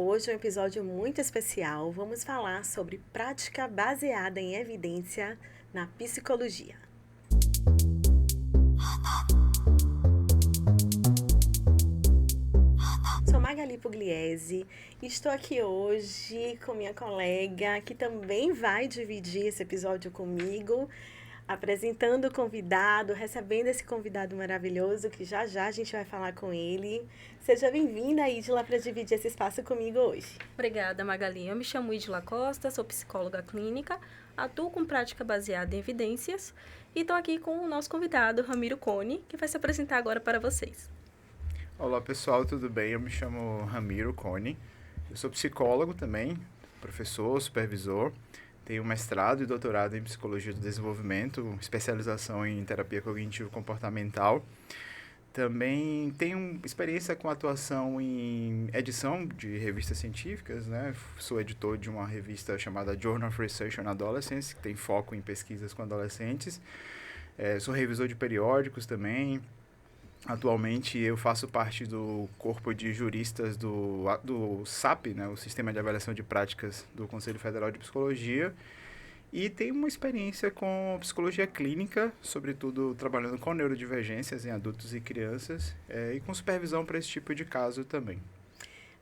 Hoje é um episódio muito especial. Vamos falar sobre prática baseada em evidência na psicologia. Sou Magali Pugliese e estou aqui hoje com minha colega que também vai dividir esse episódio comigo, apresentando o convidado, recebendo esse convidado maravilhoso que já a gente vai falar com ele. Seja bem-vinda, Ídila, para dividir esse espaço comigo hoje. Obrigada, Magali. Eu me chamo Ídila Costa, sou psicóloga clínica, atuo com prática baseada em evidências e estou aqui com o nosso convidado, Ramiro Coni, que vai se apresentar agora para vocês. Olá pessoal, tudo bem? Eu me chamo Ramiro Coni, eu sou psicólogo também, professor, supervisor, tenho mestrado e doutorado em Psicologia do Desenvolvimento, especialização em Terapia Cognitivo-Comportamental. Também tenho experiência com atuação em edição de revistas científicas, né? Sou editor de uma revista chamada Journal of Research on Adolescence, que tem foco em pesquisas com adolescentes. Sou revisor de periódicos também. Atualmente eu faço parte do corpo de juristas do SAP, né, o Sistema de Avaliação de Práticas do Conselho Federal de Psicologia, e tenho uma experiência com psicologia clínica, sobretudo trabalhando com neurodivergências em adultos e crianças, e com supervisão para esse tipo de caso também.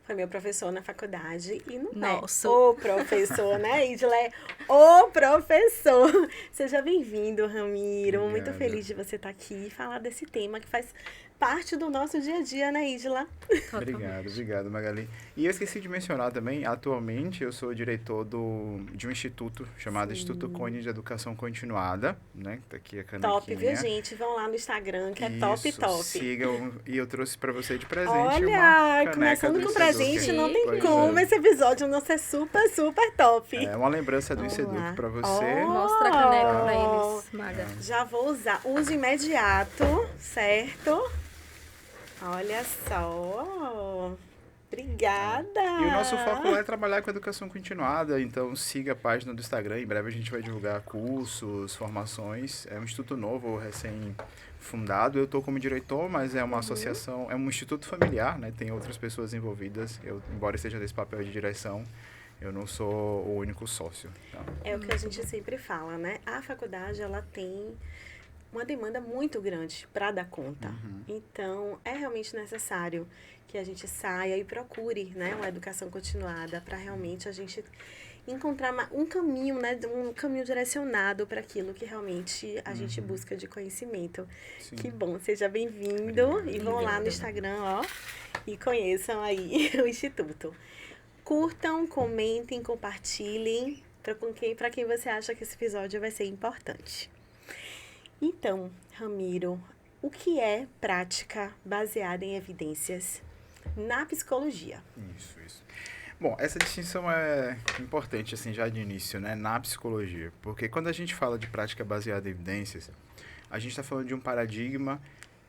Foi meu professor na faculdade e não Nossa. é o professor, né, Ídila? É o professor. Seja bem-vindo, Ramiro. Obrigado. Muito feliz de você estar aqui e falar desse tema que faz parte do nosso dia a dia, né, Ídila? Obrigado, Magali. E eu esqueci de mencionar também, atualmente eu sou diretor de um instituto chamado Instituto Coni de Educação Continuada, né? Tá aqui a canequinha. Top, viu, gente? Vão lá no Instagram, que é top. Sigam. E eu trouxe para você de presente Olha, uma caneca começando do com Instituto. presente, não tem Pois como esse episódio não ser super, super top. É uma lembrança do Vamos Instituto lá. para você. Mostra a caneca para eles, Maga. Já vou usar. Uso imediato, certo? Olha só. Obrigada. E o nosso foco lá é trabalhar com educação continuada, então siga a página do Instagram, em breve a gente vai divulgar cursos, formações. É um instituto novo, recém-fundado, eu estou como diretor, mas é uma associação, é um instituto familiar, né? Tem outras pessoas envolvidas, eu, embora esteja nesse papel de direção, eu não sou o único sócio. Tá? É o que a gente sempre fala, né? A faculdade, ela tem uma demanda muito grande para dar conta. Então, é realmente necessário que a gente saia e procure, né, uma educação continuada para realmente a gente encontrar um caminho, né, um caminho direcionado para aquilo que realmente a gente busca de conhecimento. Sim. Que bom, seja bem-vindo e vão lá no Instagram, ó, e conheçam aí o Instituto. Curtam, comentem, compartilhem para quem você acha que esse episódio vai ser importante. Então, Ramiro, o que é prática baseada em evidências na psicologia? Isso. Bom, essa distinção é importante, assim, já de início, né, na psicologia, porque quando a gente fala de prática baseada em evidências, a gente está falando de um paradigma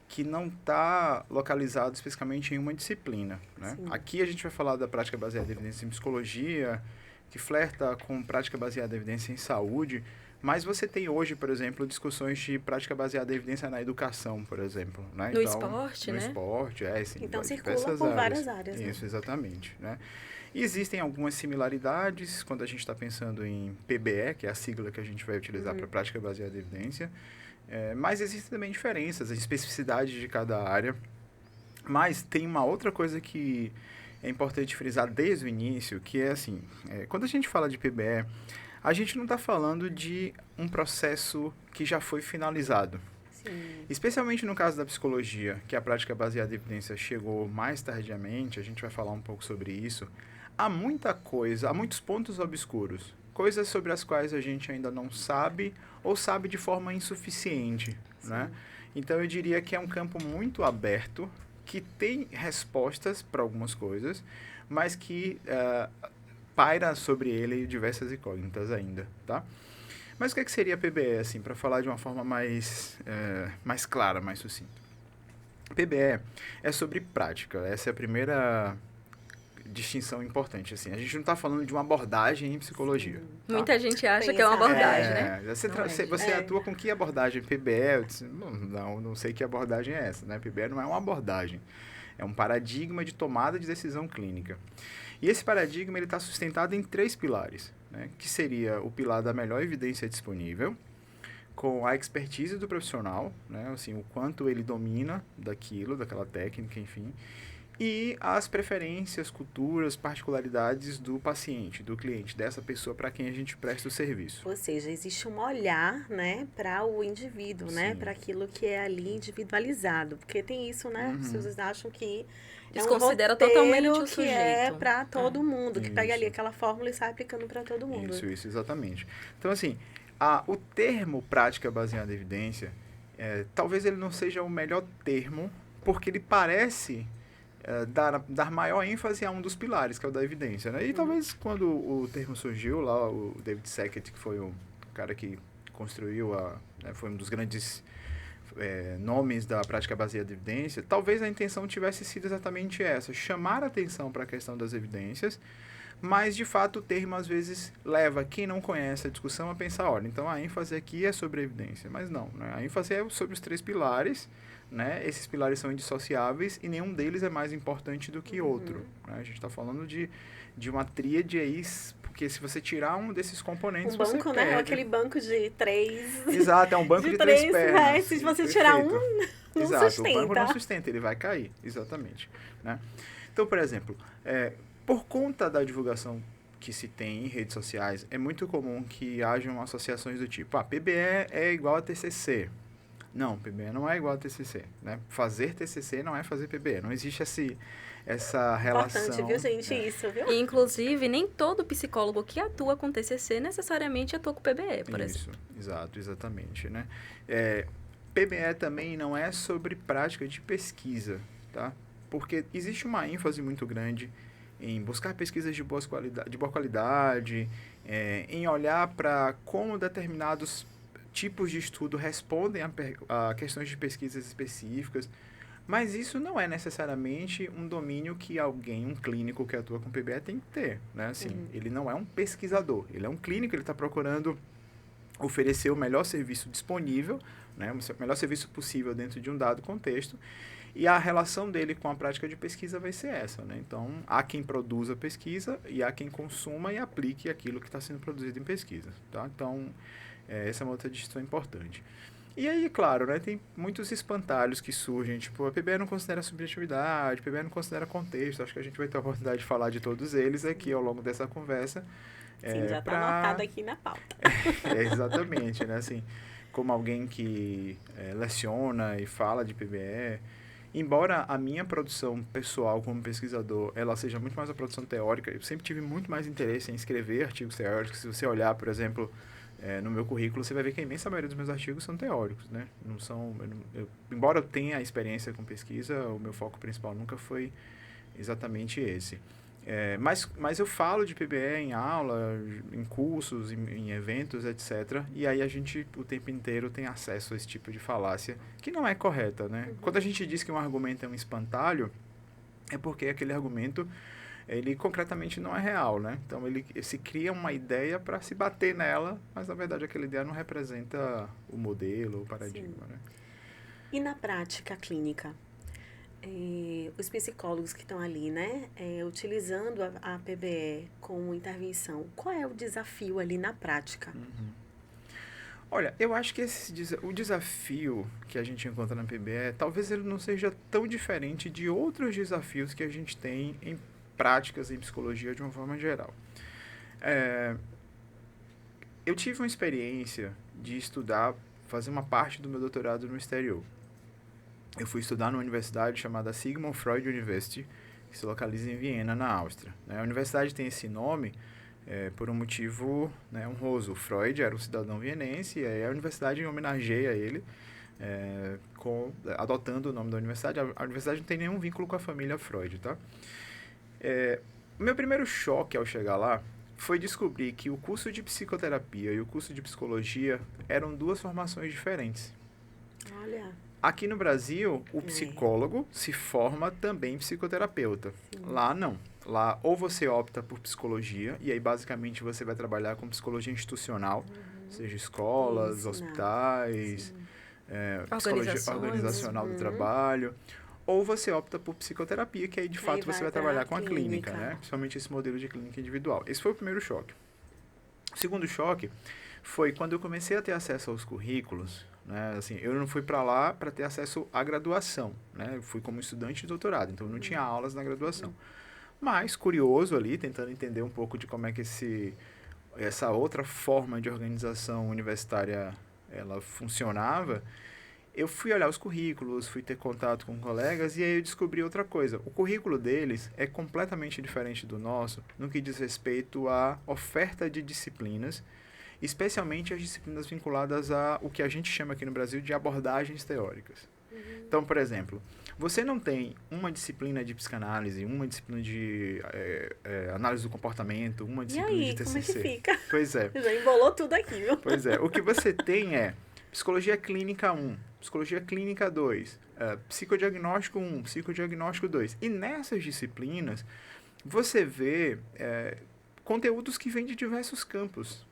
que não está localizado especificamente em uma disciplina, né? Aqui a gente vai falar da prática baseada em evidências em psicologia, que flerta com prática baseada em evidência em saúde, mas você tem hoje, por exemplo, discussões de prática baseada em evidência na educação, por exemplo, né? No esporte, no né? No esporte, sim. Então, circula diversas por áreas. várias áreas, né? Isso, exatamente, né? E existem algumas similaridades quando a gente está pensando em PBE, que é a sigla que a gente vai utilizar para prática baseada em evidência, mas existem também diferenças, a especificidade de cada área. Mas tem uma outra coisa que é importante frisar desde o início, que é assim, quando a gente fala de PBE, a gente não está falando de um processo que já foi finalizado. Sim. Especialmente no caso da psicologia, que a prática baseada em evidência chegou mais tardiamente, a gente vai falar um pouco sobre isso. Há muita coisa, há muitos pontos obscuros, coisas sobre as quais a gente ainda não sabe ou sabe de forma insuficiente, né? Então eu diria que é um campo muito aberto, que tem respostas para algumas coisas, mas que paira sobre ele diversas incógnitas ainda, tá? Mas o que seria a PBE, assim, para falar de uma forma mais clara, mais sucinta? PBE é sobre prática, essa é a primeira distinção importante, assim. A gente não está falando de uma abordagem em psicologia. Tá? Muita gente acha que é uma abordagem, né? Você atua com que abordagem? PBE? Eu disse, não sei que abordagem é essa, né? PBE não é uma abordagem, é um paradigma de tomada de decisão clínica. E esse paradigma está sustentado em 3 pilares, né? Que seria o pilar da melhor evidência disponível, com a expertise do profissional, né? Assim, o quanto ele domina daquela técnica, enfim, e as preferências, culturas, particularidades do paciente, do cliente, dessa pessoa para quem a gente presta o serviço. Ou seja, existe um olhar, né, para o indivíduo, né, Sim. para aquilo que é ali individualizado, porque tem isso, né, as pessoas acham que Desconsidera é um roteiro totalmente o que é sujeito. para todo mundo, que pega ali Isso. aquela fórmula e sai aplicando para todo mundo. Isso, exatamente. Então, assim, o termo prática baseada em evidência, talvez ele não seja o melhor termo, porque ele parece dar maior ênfase a um dos pilares, que é o da evidência, né? E talvez quando o termo surgiu lá, o David Sackett, que foi o cara que construiu, né, foi um dos grandes nomes da prática baseada em evidência, talvez a intenção tivesse sido exatamente essa, chamar a atenção para a questão das evidências, mas de fato o termo às vezes leva quem não conhece a discussão a pensar, olha, então a ênfase aqui é sobre a evidência, mas não, né? A ênfase é sobre os 3 pilares, né? Esses pilares são indissociáveis e nenhum deles é mais importante do que outro, né? A gente está falando de uma tríade aí, porque se você tirar um desses componentes, Um banco, você né, perde. aquele banco de 3... Exato, é um banco de 3 pernas. Né? Se você tirar um, não Exato, sustenta. o banco não sustenta, ele vai cair, exatamente, né? Então, por exemplo, por conta da divulgação que se tem em redes sociais, é muito comum que hajam associações do tipo, PBE é igual a TCC. Não, PBE não é igual a TCC, né? Fazer TCC não é fazer PBE, não existe essa relação. Importante, viu, gente, isso, viu? E, inclusive, nem todo psicólogo que atua com TCC necessariamente atua com PBE, por exemplo. Exato, exatamente, né? PBE também não é sobre prática de pesquisa, tá? Porque existe uma ênfase muito grande em buscar pesquisas de boa qualidade, em olhar para como determinados tipos de estudo respondem a questões de pesquisas específicas, mas isso não é necessariamente um domínio que um clínico que atua com PBE tem que ter, né? Assim, ele não é um pesquisador, ele é um clínico, ele está procurando oferecer o melhor serviço disponível, né? O melhor serviço possível dentro de um dado contexto, e a relação dele com a prática de pesquisa vai ser essa, né? Então, há quem produza pesquisa e há quem consuma e aplique aquilo que está sendo produzido em pesquisa, tá? Então, essa é uma outra distinção importante. E aí, claro, né, tem muitos espantalhos que surgem, tipo, a PBE não considera subjetividade, a PBE não considera contexto, acho que a gente vai ter a oportunidade de falar de todos eles aqui ao longo dessa conversa. Sim, já está anotado aqui na pauta. Exatamente, né, assim, como alguém que leciona e fala de PBE, embora a minha produção pessoal como pesquisador, ela seja muito mais a produção teórica, eu sempre tive muito mais interesse em escrever artigos teóricos. Se você olhar, por exemplo, no meu currículo, você vai ver que a imensa maioria dos meus artigos são teóricos, né? Não são, embora eu tenha a experiência com pesquisa, o meu foco principal nunca foi exatamente esse. Mas eu falo de PBE em aula, em cursos, em eventos, etc. E aí a gente, o tempo inteiro, tem acesso a esse tipo de falácia, que não é correta, né? Quando a gente diz que um argumento é um espantalho, é porque aquele argumento, ele concretamente não é real, né? Então, ele se cria uma ideia para se bater nela, mas, na verdade, aquela ideia não representa o modelo, o paradigma, né? E na prática clínica? Os psicólogos que estão ali, né, utilizando a PBE como intervenção, qual é o desafio ali na prática? Olha, eu acho que o desafio que a gente encontra na PBE, talvez ele não seja tão diferente de outros desafios que a gente tem em práticas em psicologia de uma forma geral. Eu tive uma experiência de fazer uma parte do meu doutorado no exterior. Eu fui estudar numa universidade chamada Sigmund Freud University, que se localiza em Viena, na Áustria. A universidade tem esse nome por um motivo, né, honroso. O Freud era um cidadão vienense, e aí a universidade homenageia ele, adotando o nome da universidade. A universidade não tem nenhum vínculo com a família Freud, tá? O meu primeiro choque ao chegar lá foi descobrir que o curso de psicoterapia e o curso de psicologia eram 2 formações diferentes. Olha. Aqui no Brasil, o psicólogo se forma também psicoterapeuta. Sim. Lá não. Lá ou você opta por psicologia, e aí basicamente você vai trabalhar com psicologia institucional, seja escolas, hospitais, psicologia organizacional do trabalho, ou você opta por psicoterapia, que aí de fato você vai trabalhar com a clínica, clínica. né? Principalmente esse modelo de clínica individual. Esse foi o primeiro choque. O segundo choque foi quando eu comecei a ter acesso aos currículos, né? Assim, eu não fui para lá para ter acesso à graduação, né? Eu fui como estudante de doutorado, então eu não tinha aulas na graduação. Mas, curioso ali, tentando entender um pouco de como é que essa outra forma de organização universitária ela funcionava, eu fui olhar os currículos, fui ter contato com colegas e aí eu descobri outra coisa. O currículo deles é completamente diferente do nosso no que diz respeito à oferta de disciplinas, especialmente as disciplinas vinculadas a o que a gente chama aqui no Brasil de abordagens teóricas. Então, por exemplo, você não tem uma disciplina de psicanálise, uma disciplina de análise do comportamento, uma E disciplina aí, de como é que TCC. fica? Pois é. Já embolou tudo aqui, viu? Pois é. O que você tem é psicologia clínica 1, psicologia clínica 2, psicodiagnóstico 1, psicodiagnóstico 2. E nessas disciplinas, você vê conteúdos que vêm de diversos campos.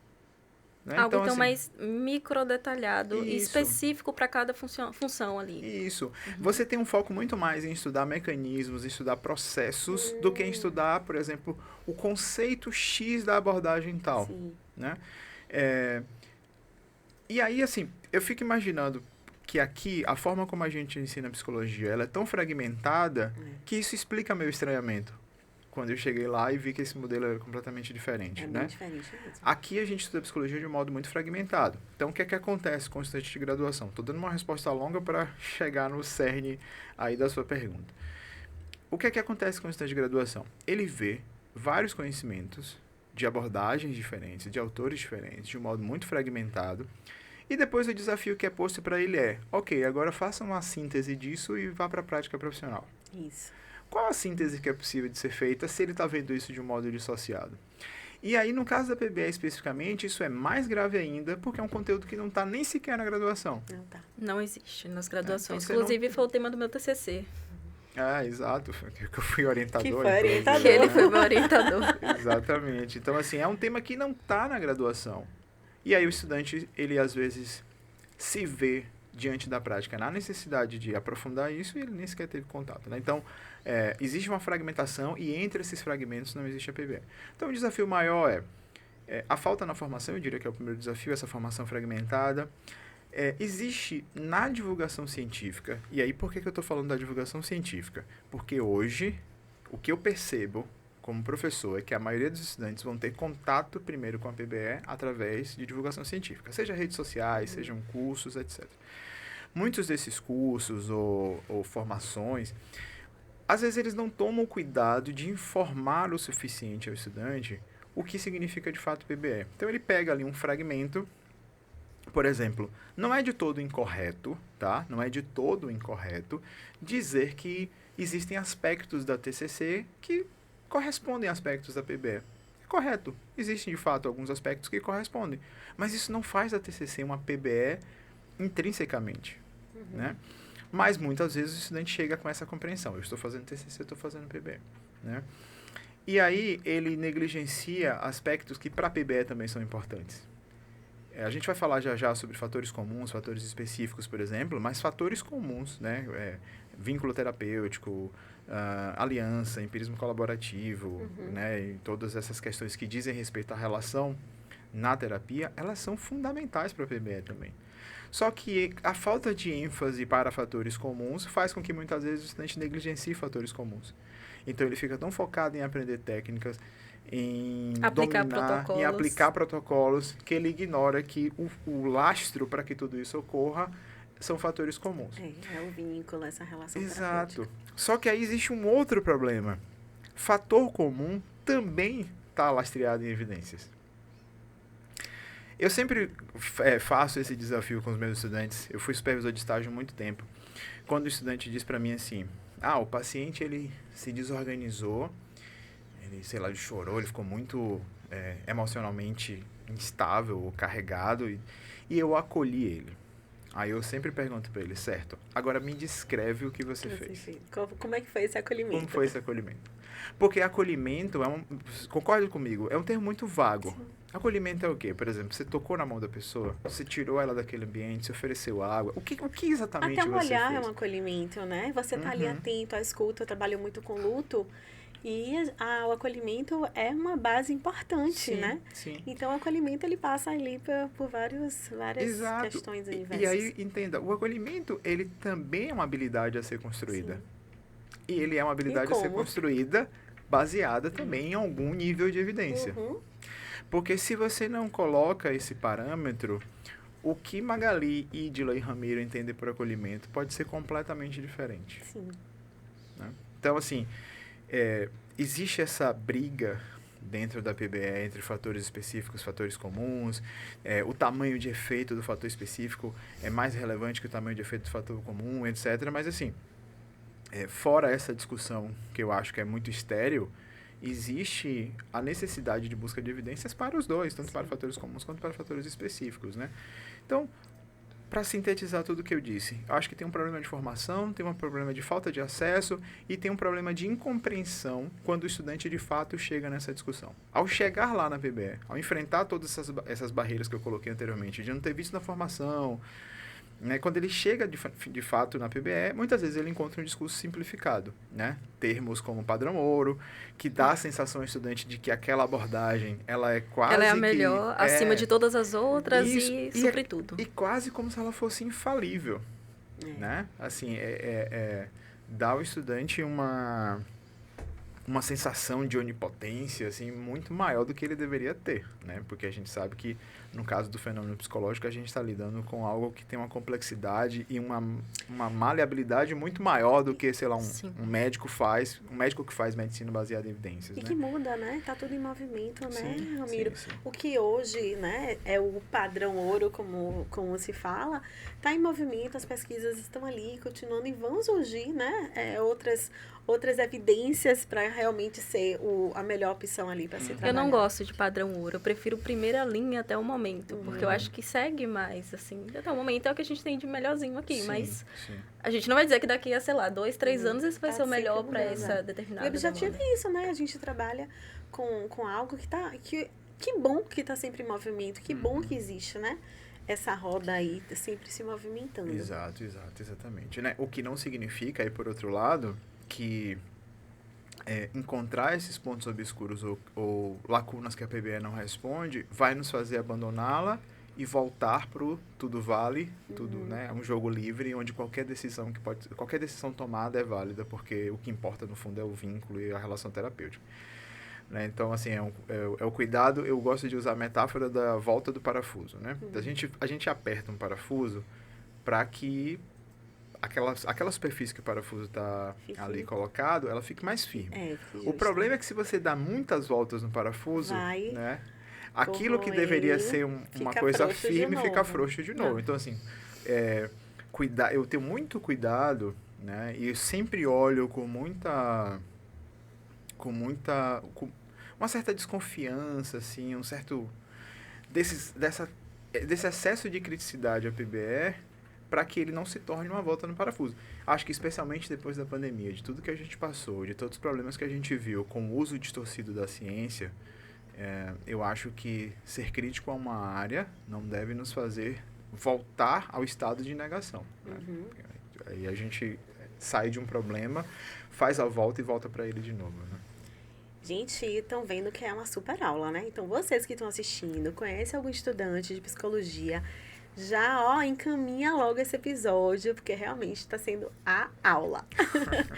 Né? Algo Então, então assim, mais microdetalhado e isso. específico para cada função ali. Isso. Você tem um foco muito mais em estudar mecanismos, em estudar processos, do que em estudar, por exemplo, o conceito X da abordagem tal. Sim. Né? E aí, assim, eu fico imaginando que aqui, a forma como a gente ensina psicologia, ela é tão fragmentada que isso explica meu estranhamento. Quando eu cheguei lá e vi que esse modelo era completamente diferente, É né? bem diferente mesmo. Aqui a gente estuda psicologia de um modo muito fragmentado. Então, o que é que acontece com o estudante de graduação? Estou dando uma resposta longa para chegar no cerne aí da sua pergunta. O que é que acontece com o estudante de graduação? Ele vê vários conhecimentos de abordagens diferentes, de autores diferentes, de um modo muito fragmentado, e depois o desafio que é posto para ele é, ok, agora faça uma síntese disso e vá para a prática profissional. Isso. Qual a síntese que é possível de ser feita se ele está vendo isso de um modo dissociado? E aí, no caso da PBE especificamente, isso é mais grave ainda, porque é um conteúdo que não está nem sequer na graduação. Não tá. Não existe nas graduações. Então você Inclusive, foi o tema do meu TCC. Exato, que eu fui orientador. Que foi inclusive, orientador. Que ele né? foi meu orientador. Exatamente. Então, assim, é um tema que não está na graduação. E aí o estudante, ele às vezes se vê diante da prática na necessidade de aprofundar isso e ele nem sequer teve contato, né? Então, existe uma fragmentação e entre esses fragmentos não existe a PBE. Então, o desafio maior é a falta na formação, eu diria que é o primeiro desafio, essa formação fragmentada. Existe na divulgação científica, e aí por que eu estou falando da divulgação científica? Porque hoje, o que eu percebo como professor é que a maioria dos estudantes vão ter contato primeiro com a PBE através de divulgação científica, seja redes sociais, sejam cursos, etc. Muitos desses cursos ou formações, às vezes eles não tomam o cuidado de informar o suficiente ao estudante o que significa de fato PBE. Então ele pega ali um fragmento, por exemplo, não é de todo incorreto, tá? Não é de todo incorreto dizer que existem aspectos da TCC que correspondem a aspectos da PBE. É correto. Existem, de fato, alguns aspectos que correspondem. Mas isso não faz da TCC uma PBE intrinsecamente, né? Mas, muitas vezes, o estudante chega com essa compreensão. Eu estou fazendo TCC, eu estou fazendo PBE, né? E aí, ele negligencia aspectos que, para a PBE, também são importantes. A gente vai falar já sobre fatores comuns, fatores específicos, por exemplo, mas fatores comuns, né? Vínculo terapêutico, aliança, empirismo colaborativo, né? E todas essas questões que dizem respeito à relação na terapia, elas são fundamentais para a PBE também. Só que a falta de ênfase para fatores comuns faz com que muitas vezes o estudante negligencie fatores comuns. Então ele fica tão focado em aprender técnicas, em dominar, em aplicar protocolos, que ele ignora que o lastro para que tudo isso ocorra são fatores comuns. É o vínculo, essa relação Exato. terapêutica. Só que aí existe um outro problema. Fator comum também está lastreado em evidências. Eu sempre faço esse desafio com os meus estudantes. Eu fui supervisor de estágio há muito tempo. Quando o estudante diz para mim assim, o paciente ele se desorganizou, ele, sei lá, ele chorou, ele ficou muito emocionalmente instável ou carregado e eu acolhi ele. Aí eu sempre pergunto para ele, certo, agora me descreve o que você fez. Como é que foi esse acolhimento? Como foi esse acolhimento? Porque acolhimento concorda comigo, é um termo muito vago. Sim. Acolhimento é o quê? Por exemplo, você tocou na mão da pessoa, você tirou ela daquele ambiente, você ofereceu água. O que exatamente Até um você olhar é fez? um acolhimento, né? Você tá ali atento à escuta, eu trabalho muito com luto. E o acolhimento é uma base importante, Sim, né? sim. Então, o acolhimento, ele passa ali por várias Exato. questões E diversas. aí, entenda, o acolhimento, ele também é uma habilidade a ser construída. Sim. E ele é uma habilidade a ser como? construída baseada também em algum nível de evidência. Uhum. Porque se você não coloca esse parâmetro, o que Magali, Ídila e Ramiro entendem por acolhimento pode ser completamente diferente. Sim. Né? Então, assim, existe essa briga dentro da PBE entre fatores específicos, fatores comuns, o tamanho de efeito do fator específico é mais relevante que o tamanho de efeito do fator comum, etc. Mas, assim, fora essa discussão que eu acho que é muito estéril, existe a necessidade de busca de evidências para os dois, tanto para fatores comuns quanto para fatores específicos, né? Então, para sintetizar tudo o que eu disse, eu acho que tem um problema de formação, tem um problema de falta de acesso e tem um problema de incompreensão quando o estudante de fato chega nessa discussão. Ao chegar lá na PBE, ao enfrentar todas essas barreiras que eu coloquei anteriormente, de não ter visto na formação, né, quando ele chega de fato na PBE, muitas vezes ele encontra um discurso simplificado, né? Termos como padrão ouro, que dá a sensação ao estudante de que aquela abordagem, ela é quase Ela é a que, melhor, acima de todas as outras isso, e supre tudo. E quase como se ela fosse infalível, né? Assim, dá ao estudante uma sensação de onipotência, assim, muito maior do que ele deveria ter, né? Porque a gente sabe que, no caso do fenômeno psicológico, a gente está lidando com algo que tem uma complexidade e uma maleabilidade muito maior do que, sei lá, um médico que faz medicina baseada em evidências, E né? que muda, né? Tá tudo em movimento, né, Ramiro? Sim. O que hoje, né, é o padrão ouro, como se fala, tá em movimento, as pesquisas estão ali, continuando, e vão surgir, né, outras evidências para realmente ser a melhor opção ali para se trabalhar. Eu não gosto de padrão ouro, eu prefiro primeira linha até o momento, porque eu acho que segue mais, assim, até o momento é o que a gente tem de melhorzinho aqui, mas a gente não vai dizer que daqui a, sei lá, 2, 3 anos isso vai ser o melhor para essa determinada O objetivo demanda. é isso, né? A gente trabalha com algo que bom que tá sempre em movimento, que bom que existe, né? Essa roda aí sempre se movimentando. Exatamente. Né? O que não significa, aí por outro lado, que encontrar esses pontos obscuros ou lacunas que a PBE não responde vai nos fazer abandoná-la e voltar pro tudo vale, tudo, né? É um jogo livre onde qualquer decisão tomada é válida, porque o que importa no fundo é o vínculo e a relação terapêutica. Né? Então, assim, é o cuidado. Eu gosto de usar a metáfora da volta do parafuso, né? A gente aperta um parafuso para que aquela superfície que o parafuso está ali colocado, ela fique mais firme. O problema é que se você dá muitas voltas no parafuso, né? Aquilo que deveria ser uma coisa firme fica frouxo de novo. Então, assim, eu tenho muito cuidado, né? E eu sempre olho com uma certa desconfiança, assim, desse excesso de criticidade à PBE, para que ele não se torne uma volta no parafuso. Acho que especialmente depois da pandemia, de tudo que a gente passou, de todos os problemas que a gente viu com o uso distorcido da ciência, eu acho que ser crítico a uma área não deve nos fazer voltar ao estado de negação. Né? Aí a gente sai de um problema, faz a volta e volta para ele de novo. Né? Gente, estão vendo que é uma super aula, né? Então, vocês que estão assistindo, conhecem algum estudante de psicologia, já, encaminha logo esse episódio, porque realmente está sendo a aula.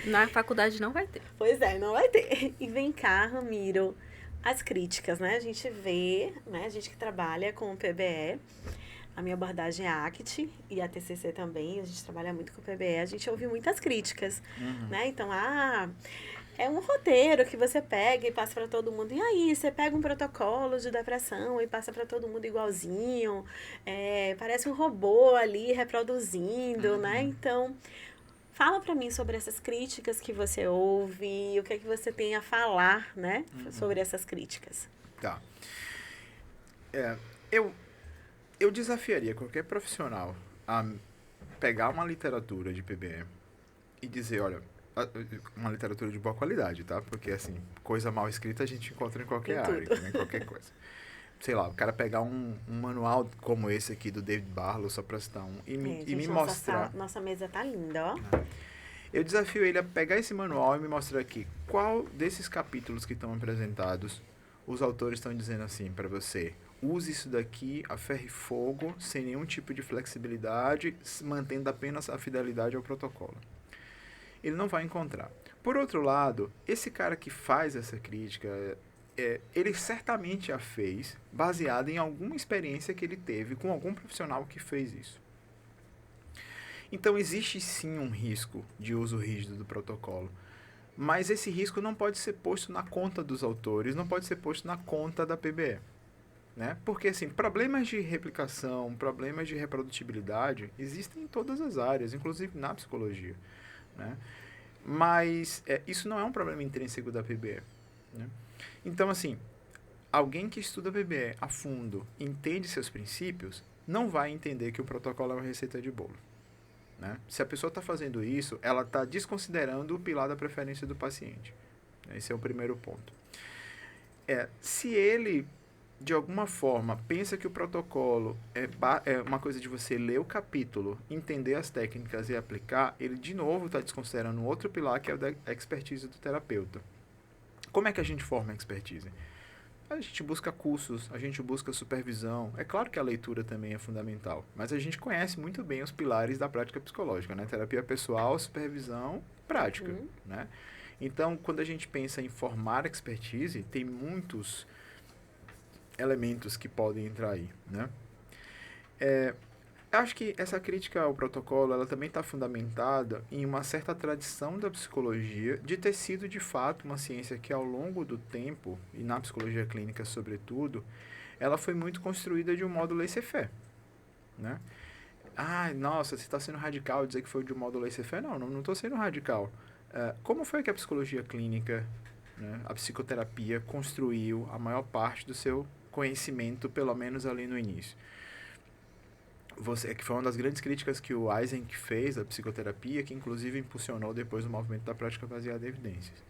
Na faculdade não vai ter. Pois é, não vai ter. E vem cá, Ramiro, as críticas, né? A gente vê, né? A gente que trabalha com o PBE, a minha abordagem é a ACT e a TCC também, a gente trabalha muito com o PBE, a gente ouve muitas críticas, né? Então, é um roteiro que você pega e passa para todo mundo. E aí, você pega um protocolo de depressão e passa para todo mundo igualzinho. Parece um robô ali reproduzindo, né? Então, fala para mim sobre essas críticas que você ouve, o que é que você tem a falar, né? Sobre essas críticas. Tá. Eu desafiaria qualquer profissional a pegar uma literatura de PBE e dizer, olha, uma literatura de boa qualidade, tá? Porque, assim, coisa mal escrita a gente encontra em qualquer Em área, tudo. né? Em qualquer coisa. Sei lá, o cara pegar um manual como esse aqui do David Barlow, só pra citar um, e me Gente, mostrar. nossa mesa tá linda, ó. Eu desafio ele a pegar esse manual e me mostrar aqui qual desses capítulos que estão apresentados os autores estão dizendo assim para você. Use isso daqui a ferro e fogo, sem nenhum tipo de flexibilidade, mantendo apenas a fidelidade ao protocolo. Ele não vai encontrar. Por outro lado, esse cara que faz essa crítica, ele certamente a fez baseado em alguma experiência que ele teve com algum profissional que fez isso. Então, existe sim um risco de uso rígido do protocolo, mas esse risco não pode ser posto na conta dos autores, não pode ser posto na conta da PBE. Né? Porque, assim, problemas de replicação, problemas de reprodutibilidade existem em todas as áreas, inclusive na psicologia. Né? Mas isso não é um problema intrínseco da PBE. Né? Então, assim, alguém que estuda PBE a fundo, entende seus princípios, não vai entender que o protocolo é uma receita de bolo. Né? Se a pessoa está fazendo isso, ela está desconsiderando o pilar da preferência do paciente. Esse é o primeiro ponto. Se ele, de alguma forma, pensa que o protocolo é uma coisa de você ler o capítulo, entender as técnicas e aplicar, ele, de novo, está desconsiderando um outro pilar, que é o da expertise do terapeuta. Como é que a gente forma a expertise? A gente busca cursos, a gente busca supervisão. É claro que a leitura também é fundamental, mas a gente conhece muito bem os pilares da prática psicológica, né? Terapia pessoal, supervisão, prática, né? Então, quando a gente pensa em formar expertise, tem muitos elementos que podem entrar aí, né? Acho que essa crítica ao protocolo, ela também está fundamentada em uma certa tradição da psicologia de ter sido, de fato, uma ciência que, ao longo do tempo, e na psicologia clínica, sobretudo, ela foi muito construída de um modo laissez-faire, né? Nossa, você está sendo radical dizer que foi de um modo laissez-faire? Não estou sendo radical. Como foi que a psicologia clínica, né, a psicoterapia, construiu a maior parte do seu conhecimento, pelo menos ali no início? Que foi uma das grandes críticas que o Eysenck fez à psicoterapia, que inclusive impulsionou depois o movimento da prática baseada em evidências.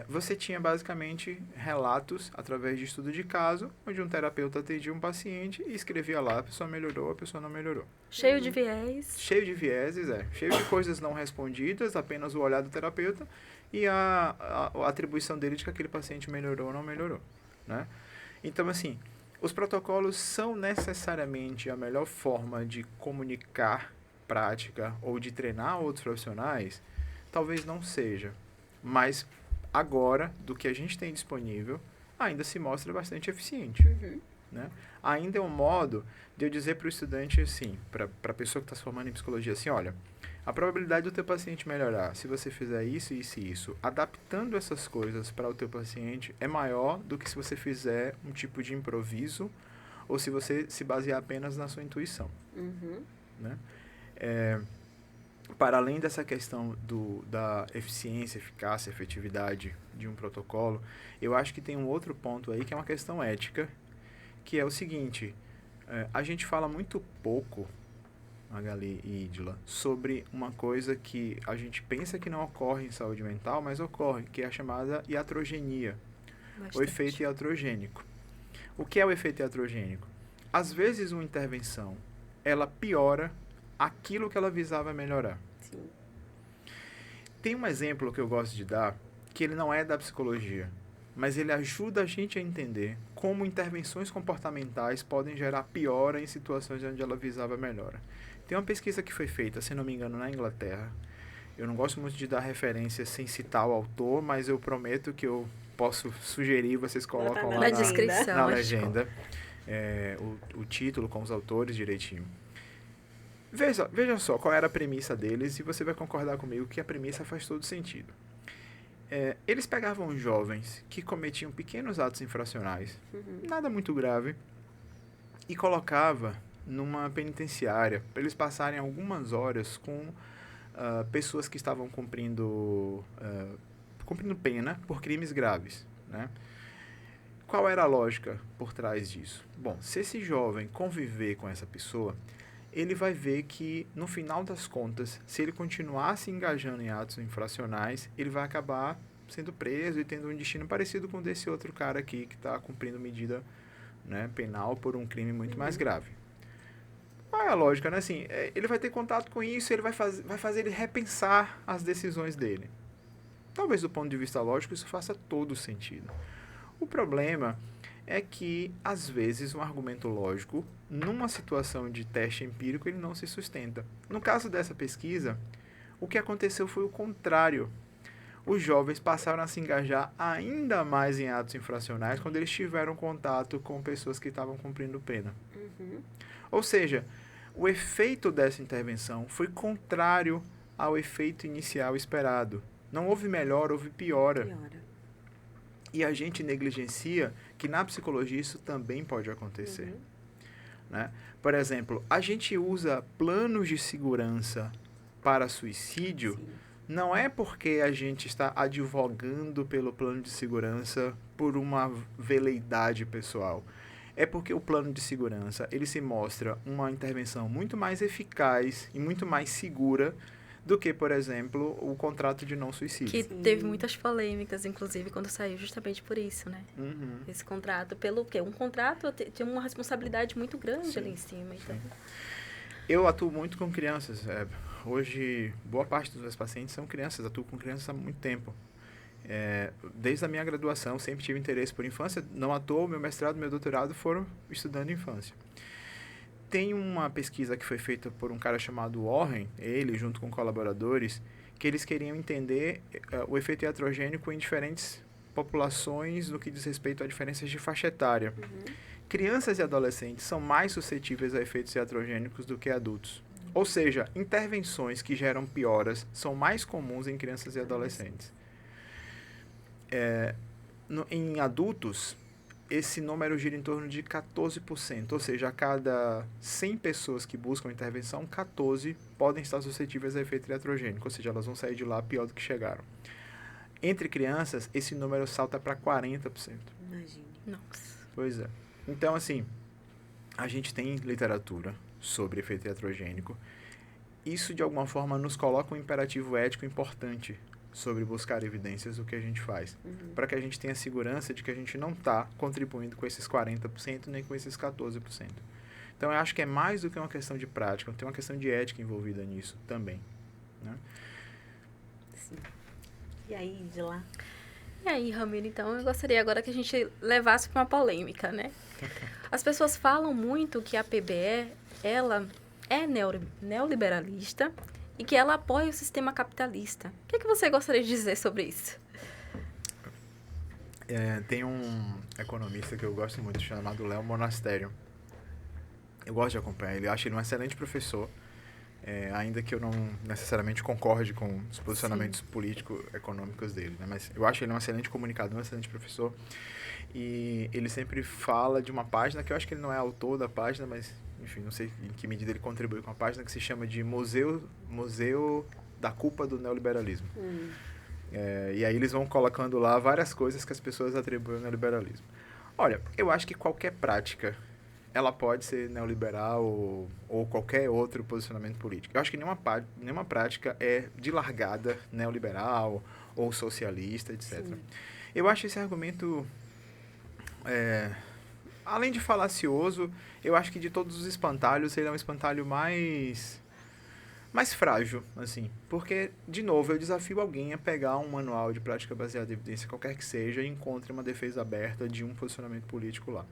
Você tinha basicamente relatos através de estudo de caso, onde um terapeuta atendia um paciente e escrevia lá, a pessoa melhorou, a pessoa não melhorou. Cheio de viés. Cheio de vieses, cheio de coisas não respondidas, apenas o olhar do terapeuta e a atribuição dele de que aquele paciente melhorou ou não melhorou. Né? Então, assim, os protocolos são necessariamente a melhor forma de comunicar prática ou de treinar outros profissionais? Talvez não seja, mas agora, do que a gente tem disponível, ainda se mostra bastante eficiente. Né? Ainda é um modo de eu dizer para o estudante assim, para a pessoa que está se formando em psicologia, assim, olha, a probabilidade do teu paciente melhorar, se você fizer isso, isso e isso, adaptando essas coisas para o teu paciente, é maior do que se você fizer um tipo de improviso ou se você se basear apenas na sua intuição. Né? Para além dessa questão da eficiência, eficácia, efetividade de um protocolo, eu acho que tem um outro ponto aí que é uma questão ética, que é o seguinte, a gente fala muito pouco, Magali e Idila, sobre uma coisa que a gente pensa que não ocorre em saúde mental, mas ocorre, que é a chamada iatrogenia, o efeito iatrogênico. O que é o efeito iatrogênico? Às vezes uma intervenção, ela piora aquilo que ela visava melhorar. Sim. Tem um exemplo que eu gosto de dar, que ele não é da psicologia, mas ele ajuda a gente a entender como intervenções comportamentais podem gerar piora em situações onde ela visava melhora. Tem uma pesquisa que foi feita, se não me engano, na Inglaterra. Eu não gosto muito de dar referência sem citar o autor, mas eu prometo que eu posso sugerir, vocês colocam lá na descrição, na legenda o título com os autores direitinho. Veja só qual era a premissa deles e você vai concordar comigo que a premissa faz todo sentido. Eles pegavam jovens que cometiam pequenos atos infracionais, nada muito grave, e colocava numa penitenciária para eles passarem algumas horas com pessoas que estavam cumprindo pena por crimes graves, né? Qual era a lógica por trás disso? Bom, se esse jovem conviver com essa pessoa, ele vai ver que, no final das contas, se ele continuar se engajando em atos infracionais, ele vai acabar sendo preso e tendo um destino parecido com o desse outro cara aqui, que está cumprindo medida, né, penal por um crime muito mais grave. Qual é a lógica, né? Assim, ele vai ter contato com isso, ele vai fazer ele repensar as decisões dele. Talvez do ponto de vista lógico isso faça todo sentido. O problema é que, às vezes, um argumento lógico, numa situação de teste empírico, ele não se sustenta. No caso dessa pesquisa, o que aconteceu foi o contrário. Os jovens passaram a se engajar ainda mais em atos infracionais quando eles tiveram contato com pessoas que estavam cumprindo pena. Ou seja, o efeito dessa intervenção foi contrário ao efeito inicial esperado. Não houve melhora, houve piora. E a gente negligencia que na psicologia isso também pode acontecer. Né? Por exemplo, a gente usa planos de segurança para suicídio, não é porque a gente está advogando pelo plano de segurança por uma veleidade pessoal. É porque o plano de segurança ele se mostra uma intervenção muito mais eficaz e muito mais segura do que, por exemplo, o contrato de não suicídio. Que teve muitas polêmicas, inclusive, quando saiu justamente por isso, né? Esse contrato, pelo quê? Um contrato tinha uma responsabilidade muito grande ali em cima. Então. Eu atuo muito com crianças. Hoje, boa parte dos meus pacientes são crianças. Atuo com crianças há muito tempo. Desde a minha graduação, sempre tive interesse por infância. Não à toa, meu mestrado e meu doutorado foram estudando infância. Tem uma pesquisa que foi feita por um cara chamado Warren, ele junto com colaboradores, que eles queriam entender o efeito iatrogênico em diferentes populações no que diz respeito a diferenças de faixa etária. Crianças e adolescentes são mais suscetíveis a efeitos iatrogênicos do que adultos. Ou seja, intervenções que geram pioras são mais comuns em crianças e adolescentes. Em adultos, esse número gira em torno de 14%, ou seja, a cada 100 pessoas que buscam intervenção, 14 podem estar suscetíveis a efeito iatrogênico, ou seja, elas vão sair de lá pior do que chegaram. Entre crianças, esse número salta para 40%. Imagine. Nossa. Pois é. Então, assim, a gente tem literatura sobre efeito iatrogênico. Isso, de alguma forma, nos coloca um imperativo ético importante sobre buscar evidências do que a gente faz. Para que a gente tenha segurança de que a gente não está contribuindo com esses 40% nem com esses 14%. Então, eu acho que é mais do que uma questão de prática, tem uma questão de ética envolvida nisso também. Né? Sim. E aí, de lá? E aí, Ramiro, então, eu gostaria agora que a gente levasse para uma polêmica, né? As pessoas falam muito que a PBE, ela é neoliberalista e que ela apoia o sistema capitalista. O que você gostaria de dizer sobre isso? Tem um economista que eu gosto muito, chamado Léo Monastério. Eu gosto de acompanhar ele, eu acho ele um excelente professor, ainda que eu não necessariamente concorde com os posicionamentos político-econômicos dele, né? Mas eu acho ele um excelente comunicador, um excelente professor. E ele sempre fala de uma página, que eu acho que ele não é autor da página, mas, enfim, não sei em que medida ele contribui com a página, que se chama de Museu da Culpa do Neoliberalismo. E aí eles vão colocando lá várias coisas que as pessoas atribuem ao neoliberalismo. Olha, eu acho que qualquer prática, ela pode ser neoliberal ou qualquer outro posicionamento político. Eu acho que nenhuma prática é de largada neoliberal ou socialista, etc. Sim. Eu acho esse argumento... além de falacioso, eu acho que de todos os espantalhos, ele é um espantalho mais frágil, assim. Porque, de novo, eu desafio alguém a pegar um manual de prática baseada em evidência, qualquer que seja, e encontre uma defesa aberta de um posicionamento político lá.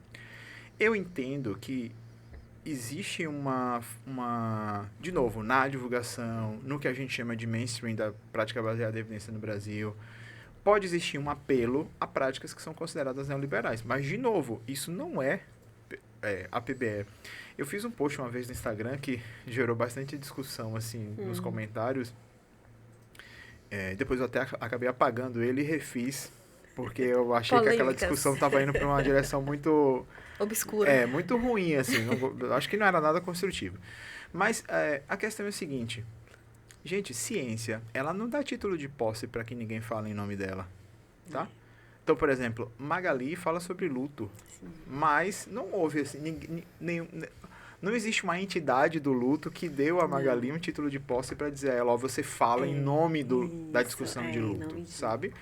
Eu entendo que existe de novo, na divulgação, no que a gente chama de mainstream da prática baseada em evidência no Brasil, pode existir um apelo a práticas que são consideradas neoliberais. Mas, de novo, isso não é a PBE. Eu fiz um post uma vez no Instagram que gerou bastante discussão assim, nos comentários. Depois eu até acabei apagando ele e refiz, porque eu achei que aquela discussão estava indo para uma direção muito... obscura. Muito ruim, assim. Acho que não era nada construtivo. Mas a questão é o seguinte... Gente, ciência, ela não dá título de posse para que ninguém fale em nome dela, tá? Então, por exemplo, Magali fala sobre luto, mas não houve, assim, Não existe uma entidade do luto que deu a Magali um título de posse para dizer a ela, ó, você fala em nome da discussão de luto, sabe?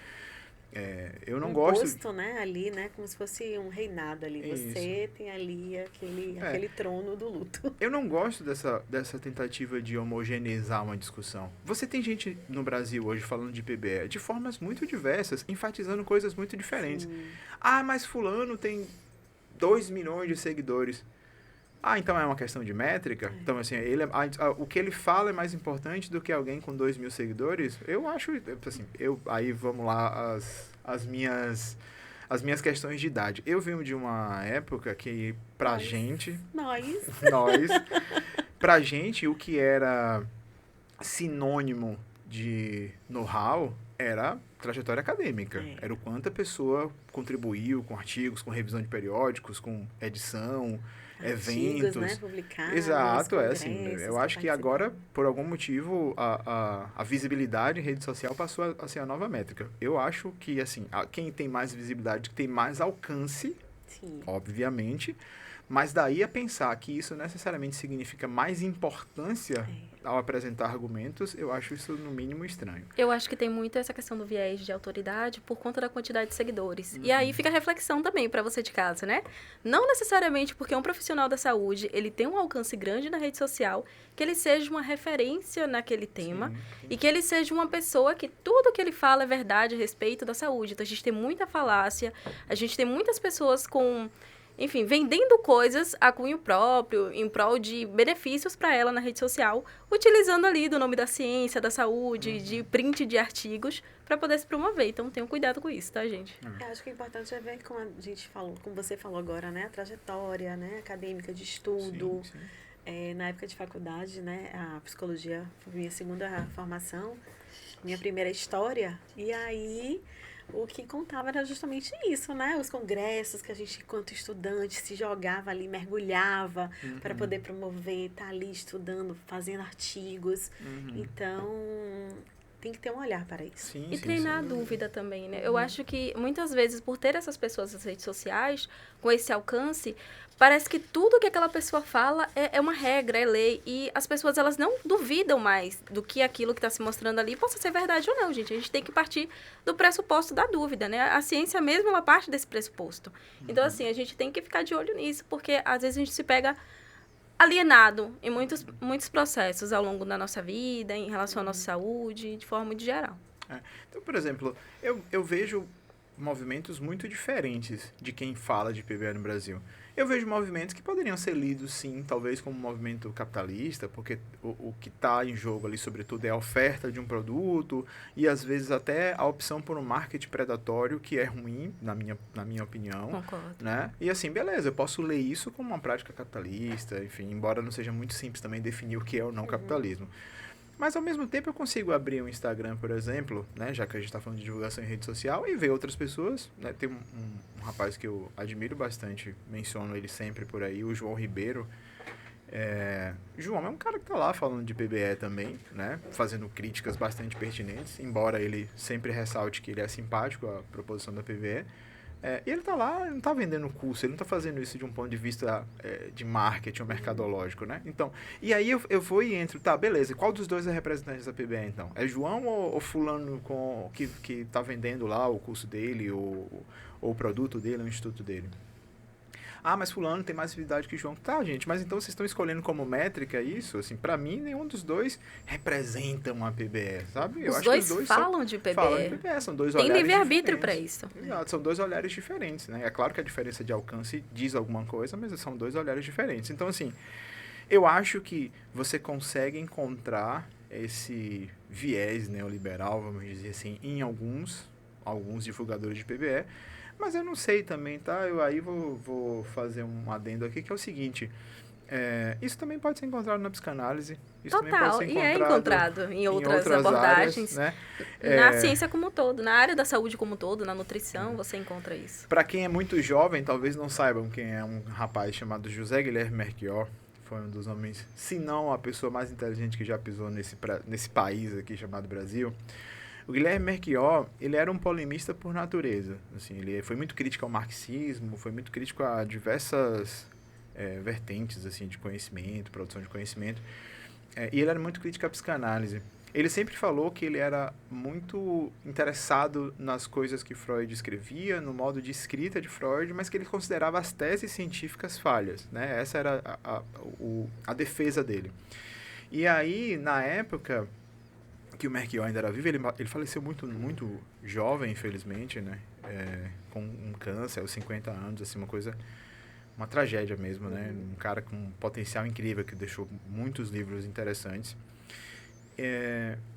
Eu não gosto... Posto, né, ali, né, como se fosse um reinado ali. Você tem ali aquele trono do luto. Eu não gosto dessa tentativa de homogeneizar uma discussão. Você tem gente no Brasil hoje falando de PBE de formas muito diversas, enfatizando coisas muito diferentes. Sim. Ah, mas fulano tem 2 milhões de seguidores. Ah, então é uma questão de métrica? Então, assim, o que ele fala é mais importante do que alguém com 2 mil seguidores? Eu acho, assim, aí vamos lá, as minhas questões de idade. Eu venho de uma época que, pra gente... Pra gente, o que era sinônimo de know-how era trajetória acadêmica. Era o quanto a pessoa contribuiu com artigos, com revisão de periódicos, com edição... eventos, né, publicados, exato, assim, eu acho que agora, por algum motivo, a visibilidade em rede social passou a ser a nova métrica. Eu acho que, assim, quem tem mais visibilidade, tem mais alcance, sim, obviamente, mas daí a pensar que isso necessariamente significa mais importância ao apresentar argumentos, eu acho isso, no mínimo, estranho. Eu acho que tem muito essa questão do viés de autoridade por conta da quantidade de seguidores. E aí fica a reflexão também para você de casa, né? Não necessariamente porque um profissional da saúde, ele tem um alcance grande na rede social, que ele seja uma referência naquele tema, sim, e que ele seja uma pessoa que tudo que ele fala é verdade a respeito da saúde. Então, a gente tem muita falácia, a gente tem muitas pessoas com... enfim, vendendo coisas a cunho próprio, em prol de benefícios para ela na rede social, utilizando ali do nome da ciência, da saúde, de print de artigos, para poder se promover. Então, tenham cuidado com isso, tá, gente? Eu acho que o importante é ver, como a gente falou, como você falou agora, né? A trajetória, né? Acadêmica de estudo. Sim, sim. Na época de faculdade, né? A psicologia foi minha segunda formação, minha primeira história. E aí... o que contava era justamente isso, né? Os congressos que a gente, enquanto estudante, se jogava ali, mergulhava para poder promover, tá ali estudando, fazendo artigos. Então, tem que ter um olhar para isso. Sim, e treinar a dúvida também, né? Eu acho que, muitas vezes, por ter essas pessoas nas redes sociais, com esse alcance, parece que tudo que aquela pessoa fala é uma regra, é lei. E as pessoas, elas não duvidam mais do que aquilo que está se mostrando ali possa ser verdade ou não, gente. A gente tem que partir do pressuposto da dúvida, né? A ciência mesmo, ela parte desse pressuposto. Então, assim, a gente tem que ficar de olho nisso, porque às vezes a gente se pega alienado em muitos processos ao longo da nossa vida, em relação à nossa saúde, de forma muito geral. Então, por exemplo, eu vejo movimentos muito diferentes de quem fala de PBE no Brasil. Eu vejo movimentos que poderiam ser lidos, sim, talvez como um movimento capitalista, porque o que está em jogo ali, sobretudo, é a oferta de um produto e, às vezes, até a opção por um marketing predatório, que é ruim, na minha opinião. Concordo. Né? E, assim, beleza, eu posso ler isso como uma prática capitalista, enfim, embora não seja muito simples também definir o que é ou não capitalismo. Mas, ao mesmo tempo, eu consigo abrir um Instagram, por exemplo, né, já que a gente está falando de divulgação em rede social, e ver outras pessoas. Né? Tem um rapaz que eu admiro bastante, menciono ele sempre por aí, o João Ribeiro. João é um cara que está lá falando de PBE também, né, fazendo críticas bastante pertinentes, embora ele sempre ressalte que ele é simpático à proposição da PBE. E ele tá lá, ele não tá vendendo curso, ele não tá fazendo isso de um ponto de vista de marketing ou mercadológico, né? Então, e aí eu vou e entro, tá, beleza, qual dos dois é representante da PBE, então? É João ou fulano que tá vendendo lá o curso dele, ou o produto dele, o instituto dele? Ah, mas fulano tem mais visibilidade que João. Tá, gente, mas então vocês estão escolhendo como métrica isso? Assim, pra mim, nenhum dos dois representa uma PBE, sabe? Os dois falam de PBE. Falam de PBE, são dois olhares tem livre-arbítrio pra isso. Exato, são dois olhares diferentes, né? É claro que a diferença de alcance diz alguma coisa, mas são dois olhares diferentes. Então, assim, eu acho que você consegue encontrar esse viés neoliberal, vamos dizer assim, em alguns divulgadores de PBE, mas eu não sei também, tá? Eu aí vou fazer um adendo aqui, que é o seguinte, isso também pode ser encontrado na psicanálise. Isso Total, também pode ser e é encontrado em outras áreas, abordagens. né? Na ciência como um todo, na área da saúde como um todo, na nutrição, você encontra isso. Para quem é muito jovem, talvez não saibam quem é um rapaz chamado José Guilherme Melchior. Foi um dos homens, se não a pessoa mais inteligente que já pisou nesse país aqui chamado Brasil. O Guilherme Melchior, ele era um polemista por natureza. Assim, ele foi muito crítico ao marxismo, foi muito crítico a diversas vertentes assim de conhecimento, produção de conhecimento. E ele era muito crítico à psicanálise. Ele sempre falou que ele era muito interessado nas coisas que Freud escrevia, no modo de escrita de Freud, mas que ele considerava as teses científicas falhas, né? Essa era a defesa dele. E aí, na época que o Melchior ainda era vivo, ele faleceu muito, muito jovem, infelizmente, né? Com um câncer aos 50 anos, assim, uma tragédia mesmo, né? Um cara com um potencial incrível que deixou muitos livros interessantes.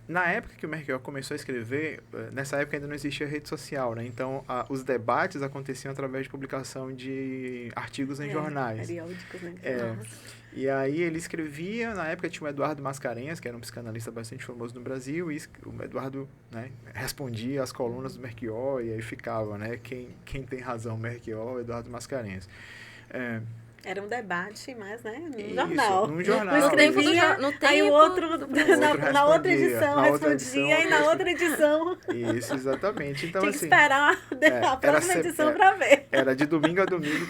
Na época que o Melchior começou a escrever, nessa época ainda não existia rede social, né? Então, os debates aconteciam através de publicação de artigos em jornais. Periódicos, né? E aí ele escrevia, na época tinha o Eduardo Mascarenhas, que era um psicanalista bastante famoso no Brasil, e o Eduardo, né, respondia às colunas do Melchior, e aí ficava, né? Quem tem razão, Melchior ou Eduardo Mascarenhas. Era um debate, mas, né, Isso, jornal. num jornal. No tempo do Aí o outro, na outra edição, na outra respondia, e na outra edição... Isso, exatamente. Então, tinha que assim, esperar a próxima edição para ver. Era de domingo a domingo,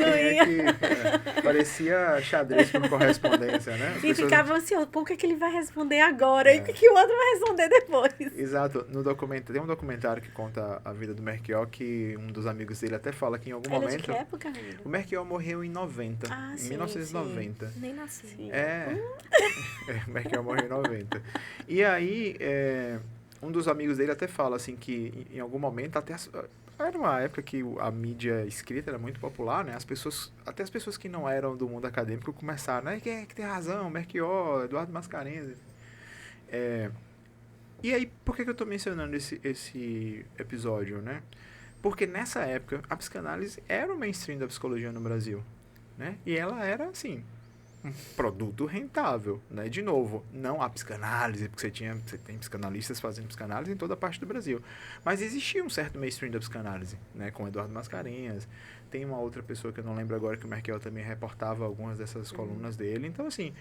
parecia xadrez por correspondência, né? E ficava ansioso, o que ele vai responder agora? E o que o outro vai responder depois? Exato. Tem um documentário que conta a vida do Melchior, que um dos amigos dele até fala que em algum momento... de que época, amigo? O Melchior morreu em 90. Em 1990. Sim. Nem nasci. O Melchior morreu em 90. E aí, um dos amigos dele até fala assim que em algum momento, era uma época que a mídia escrita era muito popular, né? Até as pessoas que não eram do mundo acadêmico começaram, né? Quem é que tem razão? Melchior, Eduardo Mascarenhas. E aí, por que eu estou mencionando esse episódio, né? Porque nessa época, a psicanálise era o mainstream da psicologia no Brasil. Né? E ela era, assim, um produto rentável, né? De novo, não a psicanálise, porque você tem psicanalistas fazendo psicanálise em toda a parte do Brasil. Mas existia um certo mainstream da psicanálise, né? Com Eduardo Mascarenhas. Tem uma outra pessoa que eu não lembro agora, que o Melchior também reportava algumas dessas colunas dele. Então, assim,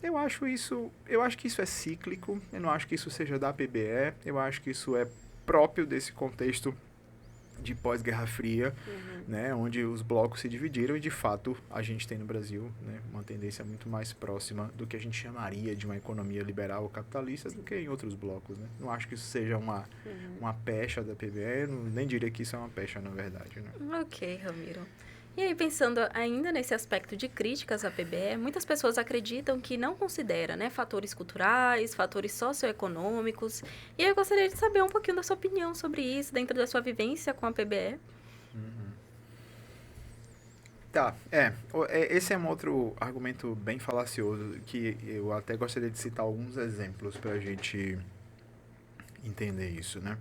eu acho que isso é cíclico, eu não acho que isso seja da PBE, eu acho que isso é próprio desse contexto de pós-Guerra Fria, né, onde os blocos se dividiram e, de fato, a gente tem no Brasil, né, uma tendência muito mais próxima do que a gente chamaria de uma economia liberal ou capitalista do que em outros blocos. Né? Não acho que isso seja uma pecha da PBE, nem diria que isso é uma pecha, na verdade. Né? Ok, Ramiro. E aí, pensando ainda nesse aspecto de críticas à PBE, muitas pessoas acreditam que não considera, né, fatores culturais, fatores socioeconômicos. E aí eu gostaria de saber um pouquinho da sua opinião sobre isso, dentro da sua vivência com a PBE. Tá, esse é um outro argumento bem falacioso, que eu até gostaria de citar alguns exemplos para a gente entender isso, né?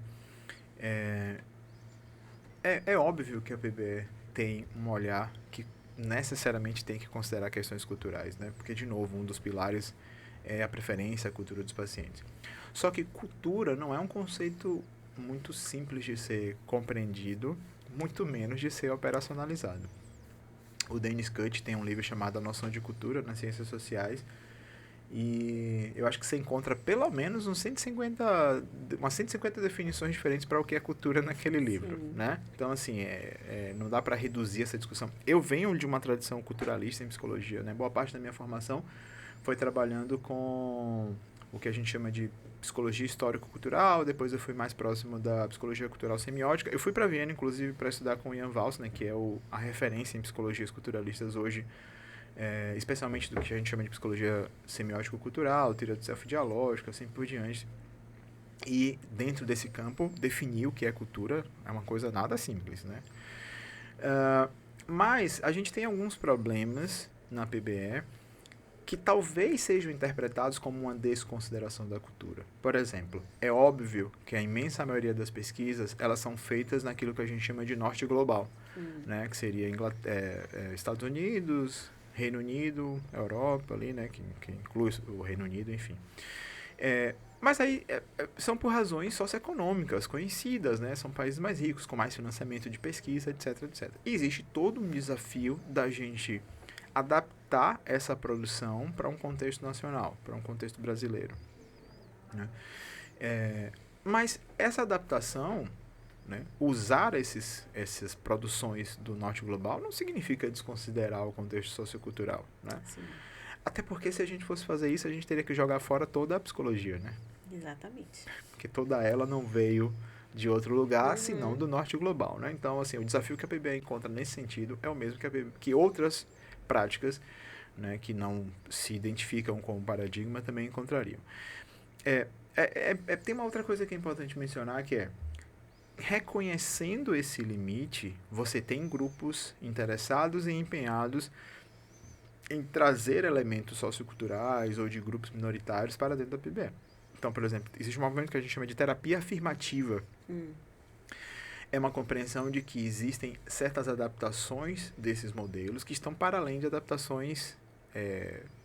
É óbvio que a PBE tem um olhar que necessariamente tem que considerar questões culturais, né? Porque, de novo, um dos pilares é a preferência, a cultura dos pacientes. Só que cultura não é um conceito muito simples de ser compreendido, muito menos de ser operacionalizado. O Dennis Cutt tem um livro chamado A Noção de Cultura nas Ciências Sociais, e eu acho que você encontra pelo menos umas 150 definições diferentes para o que é cultura naquele livro, né? Então, assim, não dá para reduzir essa discussão. Eu venho de uma tradição culturalista em psicologia, né? Boa parte da minha formação foi trabalhando com o que a gente chama de psicologia histórico-cultural, depois eu fui mais próximo da psicologia cultural semiótica. Eu fui para Viena, inclusive, para estudar com o Ian Walls, né, que é a referência em psicologias culturalistas hoje, especialmente do que a gente chama de psicologia semiótico-cultural, teoria do self-dialógico, assim por diante. E dentro desse campo, definir o que é cultura é uma coisa nada simples, né? Mas a gente tem alguns problemas na PBE que talvez sejam interpretados como uma desconsideração da cultura. Por exemplo, é óbvio que a imensa maioria das pesquisas, elas são feitas naquilo que a gente chama de norte global, né? Que seria Estados Unidos, Reino Unido, Europa, ali, né? Que inclui o Reino Unido, enfim. Mas aí são por razões socioeconômicas conhecidas, né? São países mais ricos, com mais financiamento de pesquisa, etc, etc. E existe todo um desafio da gente adaptar essa produção para um contexto nacional, para um contexto brasileiro, né? Mas essa adaptação, né? Usar essas produções do norte global não significa desconsiderar o contexto sociocultural, né? Sim. Até porque se a gente fosse fazer isso, a gente teria que jogar fora toda a psicologia, né? Exatamente. Porque toda ela não veio de outro lugar, senão do norte global, né? Então, assim, o desafio que a PBE encontra nesse sentido é o mesmo que outras práticas, né, que não se identificam como paradigma também encontrariam. Tem uma outra coisa que é importante mencionar, que é, reconhecendo esse limite, você tem grupos interessados e empenhados em trazer elementos socioculturais ou de grupos minoritários para dentro da PBE. Então, por exemplo, existe um movimento que a gente chama de terapia afirmativa. É uma compreensão de que existem certas adaptações desses modelos que estão para além de adaptações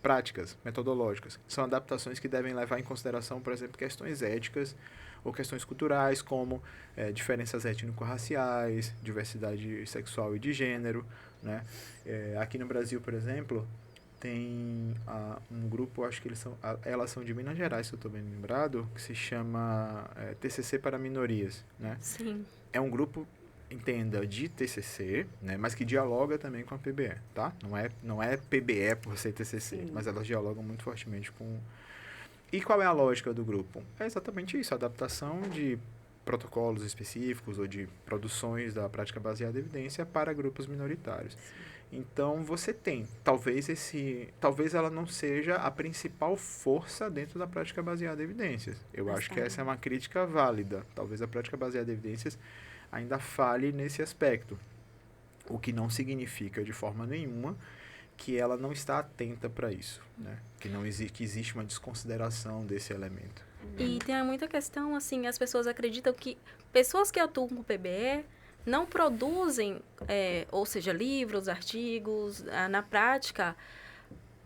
práticas, metodológicas. São adaptações que devem levar em consideração, por exemplo, questões éticas ou questões culturais, como diferenças étnico-raciais, diversidade sexual e de gênero, né? Aqui no Brasil, por exemplo, tem um grupo, acho que elas são de Minas Gerais, se eu estou bem lembrado, que se chama TCC para Minorias, né? Sim. É um grupo, entenda, de TCC, né, mas que dialoga também com a PBE, tá? Não é PBE por ser TCC, Sim. mas elas dialogam muito fortemente com... E qual é a lógica do grupo? É exatamente isso, a adaptação de protocolos específicos ou de produções da prática baseada em evidência para grupos minoritários. Então, você tem, talvez ela não seja a principal força dentro da prática baseada em evidências. Eu acho que essa é uma crítica válida. Talvez a prática baseada em evidências ainda falhe nesse aspecto. O que não significa, de forma nenhuma, que ela não está atenta para isso, né? Que existe uma desconsideração desse elemento. E tem muita questão, assim, as pessoas acreditam que pessoas que atuam com o PBE não produzem, ou seja, livros, artigos, na prática,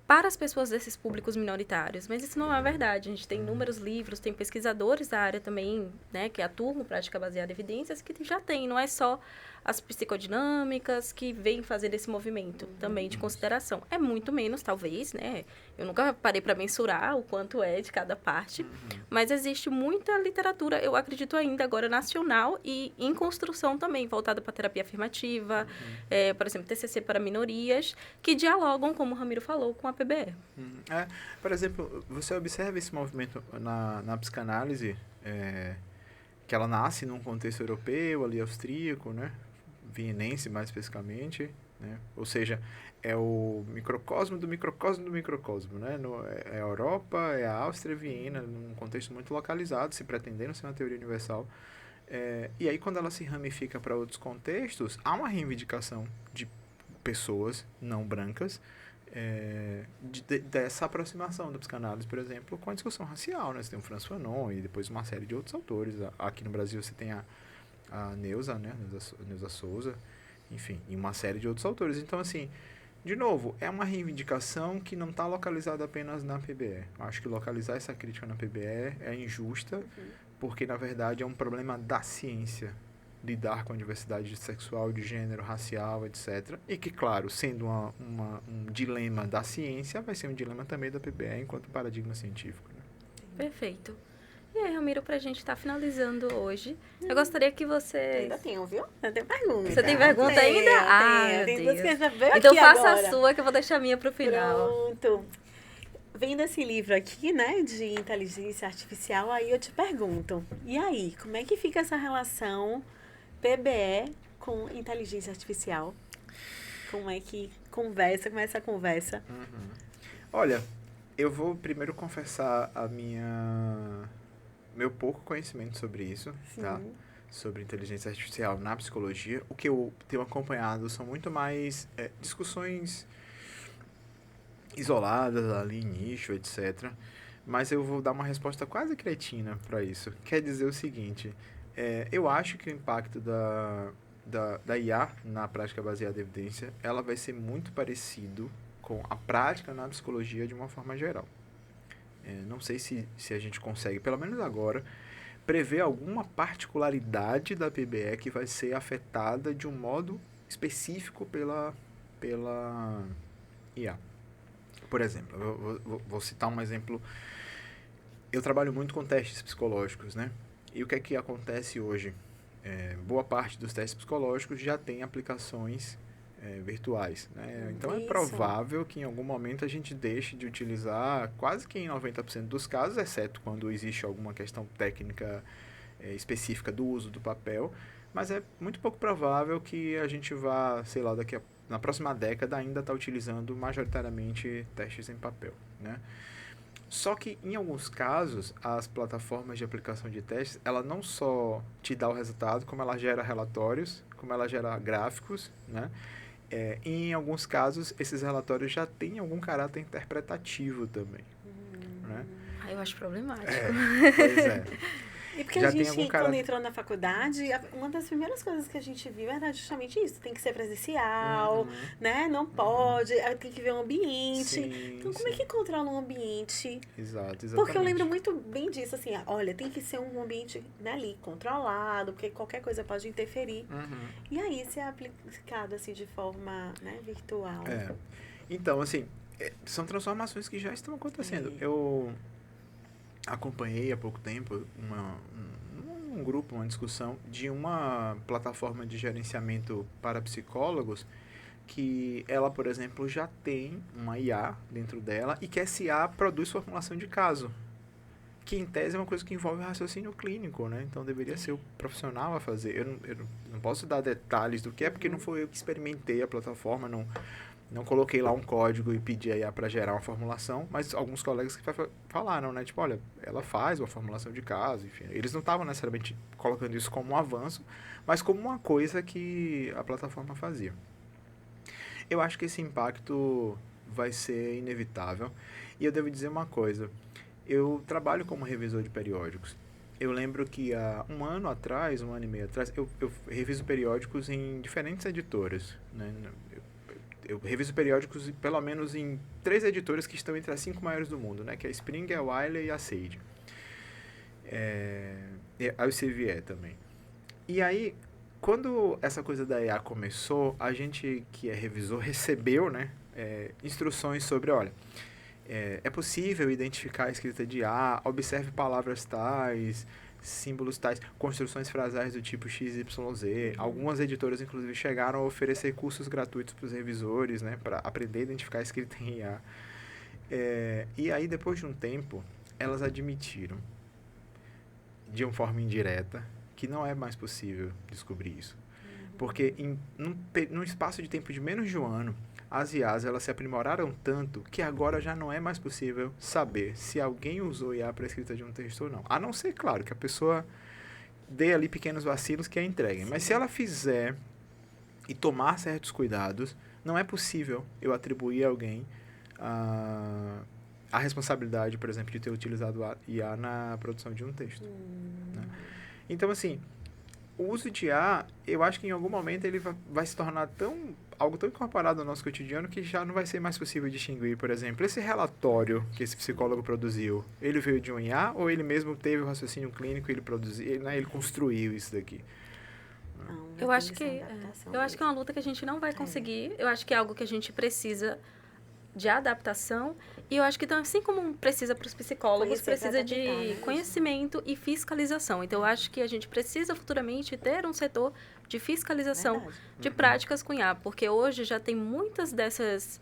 para as pessoas desses públicos minoritários. Mas isso não é verdade. A gente tem inúmeros livros, tem pesquisadores da área também, né, que atuam com prática baseada em evidências, que já tem, não é só as psicodinâmicas que vêm fazer esse movimento também de consideração. É muito menos, talvez, né? Eu nunca parei para mensurar o quanto é de cada parte, mas existe muita literatura, eu acredito ainda agora, nacional e em construção também, voltada para terapia afirmativa, por exemplo, TCC para minorias, que dialogam, como o Ramiro falou, com a PBE. Por exemplo, você observa esse movimento na psicanálise, que ela nasce num contexto europeu, ali austríaco, né? Vienense mais especificamente, né? Ou seja, é o microcosmo do microcosmo do microcosmo, né? É a Europa, é a Áustria, Viena, num contexto muito localizado, se pretendendo ser uma teoria universal. E aí, quando ela se ramifica para outros contextos, há uma reivindicação de pessoas não brancas dessa aproximação da psicanálise, por exemplo, com a discussão racial, né? Você tem o Franz Fanon e depois uma série de outros autores. Aqui no Brasil você tem a Neuza, né? Neuza Souza, enfim, e uma série de outros autores. Então, assim, de novo, é uma reivindicação que não está localizada apenas na PBE. Acho que localizar essa crítica na PBE é injusta, porque, na verdade, é um problema da ciência lidar com a diversidade sexual, de gênero, racial, etc. E que, claro, sendo um dilema da ciência, vai ser um dilema também da PBE enquanto paradigma científico, né? Perfeito. E aí, Ramiro, pra gente estar finalizando hoje, eu gostaria que você... Ainda tenho, viu? Eu tenho pergunta. Você tem pergunta ainda? Tenho. Tem duas que já veio então aqui faça agora. a sua, que eu vou deixar a minha pro final. Pronto. Vendo esse livro aqui, né, de inteligência artificial, aí eu te pergunto, e aí, como é que fica essa relação PBE com inteligência artificial? Como é que começa essa conversa? Olha, eu vou primeiro confessar meu pouco conhecimento sobre isso, tá? Sobre inteligência artificial na psicologia. O que eu tenho acompanhado são muito mais discussões isoladas ali, nicho, etc. Mas eu vou dar uma resposta quase cretina para isso. Quer dizer o seguinte, eu acho que o impacto da IA na prática baseada em evidência, ela vai ser muito parecido com a prática na psicologia de uma forma geral. Não sei se a gente consegue, pelo menos agora, prever alguma particularidade da PBE que vai ser afetada de um modo específico pela IA. Por exemplo, eu vou citar um exemplo. Eu trabalho muito com testes psicológicos, né? E o que é que acontece hoje? boa parte dos testes psicológicos já tem aplicações virtuais, né? Então é Isso. provável que em algum momento a gente deixe de utilizar quase que em 90% dos casos, exceto quando existe alguma questão técnica específica do uso do papel, mas é muito pouco provável que a gente vá, sei lá, na próxima década ainda estar utilizando majoritariamente testes em papel, né? Só que, em alguns casos, as plataformas de aplicação de testes, ela não só te dá o resultado, como ela gera relatórios, como ela gera gráficos, né? E em alguns casos, esses relatórios já têm algum caráter interpretativo também, né? Eu acho problemático. Pois é. E porque Já a tem gente, algum quando caráter... entrou na faculdade, uma das primeiras coisas que a gente viu era justamente isso. Tem que ser presencial, né? Não pode, tem que ver o ambiente. Sim, Então, como é que controla um ambiente? Exato, exatamente. Porque eu lembro muito bem disso, assim, olha, tem que ser um ambiente, né, ali, controlado, porque qualquer coisa pode interferir. E aí, se é aplicado, assim, de forma, né, virtual. Então, assim, são transformações que já estão acontecendo. Eu acompanhei há pouco tempo um grupo, uma discussão de uma plataforma de gerenciamento para psicólogos que ela, por exemplo, já tem uma IA dentro dela e que essa IA produz formulação de caso, que em tese é uma coisa que envolve raciocínio clínico, né? Então deveria ser o profissional a fazer. Eu não posso dar detalhes do que é, porque não foi eu que experimentei a plataforma, não coloquei lá um código e pedi a IA para gerar uma formulação, mas alguns colegas que falaram, né? Tipo, olha, ela faz uma formulação de caso, enfim. Eles não estavam necessariamente colocando isso como um avanço, mas como uma coisa que a plataforma fazia. Eu acho que esse impacto vai ser inevitável. E eu devo dizer uma coisa. Eu trabalho como revisor de periódicos. Eu lembro que há um ano e meio atrás, eu reviso periódicos em diferentes editoras, né? Eu reviso periódicos pelo menos em 3 editoras que estão entre as 5 maiores do mundo, né? Que é a Springer, a Wiley e a Sage. A Elsevier também. E aí, quando essa coisa da IA começou, a gente que é revisor recebeu, né, instruções sobre, olha, é possível identificar a escrita de IA, observe palavras tais, símbolos tais, construções frasais do tipo XYZ. Algumas editoras, inclusive, chegaram a oferecer cursos gratuitos para os revisores, né, para aprender a identificar a escrita em IA. E aí, depois de um tempo, elas admitiram, de uma forma indireta, que não é mais possível descobrir isso. Porque num espaço de tempo de menos de um ano, as IAs elas se aprimoraram tanto que agora já não é mais possível saber se alguém usou IA para a escrita de um texto ou não. A não ser, claro, que a pessoa dê ali pequenos vacilos que a entreguem. Mas se ela fizer e tomar certos cuidados, não é possível eu atribuir a alguém a responsabilidade, por exemplo, de ter utilizado a IA na produção de um texto. Né? Então, assim, o uso de IA, eu acho que em algum momento ele vai se tornar algo tão incorporado ao nosso cotidiano que já não vai ser mais possível distinguir, por exemplo, esse relatório que esse psicólogo produziu, ele veio de um IA ou ele mesmo teve o raciocínio clínico e ele produziu, né, ele construiu isso daqui? Eu acho que é uma luta que a gente não vai conseguir. Eu acho que é algo que a gente precisa de adaptação. E eu acho que, então, assim como precisa para os psicólogos, precisa de conhecimento e fiscalização. Então, eu acho que a gente precisa futuramente ter um setor de fiscalização de práticas com IA, porque hoje já tem muitas dessas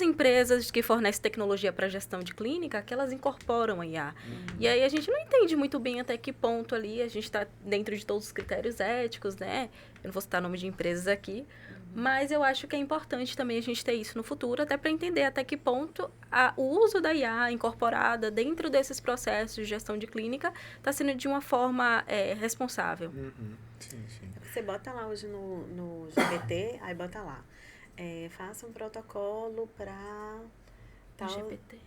empresas que fornecem tecnologia para gestão de clínica, que elas incorporam a IA. E aí a gente não entende muito bem até que ponto ali a gente está dentro de todos os critérios éticos, né? Eu não vou citar nome de empresas aqui, mas eu acho que é importante também a gente ter isso no futuro, até para entender até que ponto o uso da IA incorporada dentro desses processos de gestão de clínica está sendo de uma forma responsável. Sim, sim. Você bota lá hoje no GPT, aí bota lá. Faça um protocolo para tal... GPT.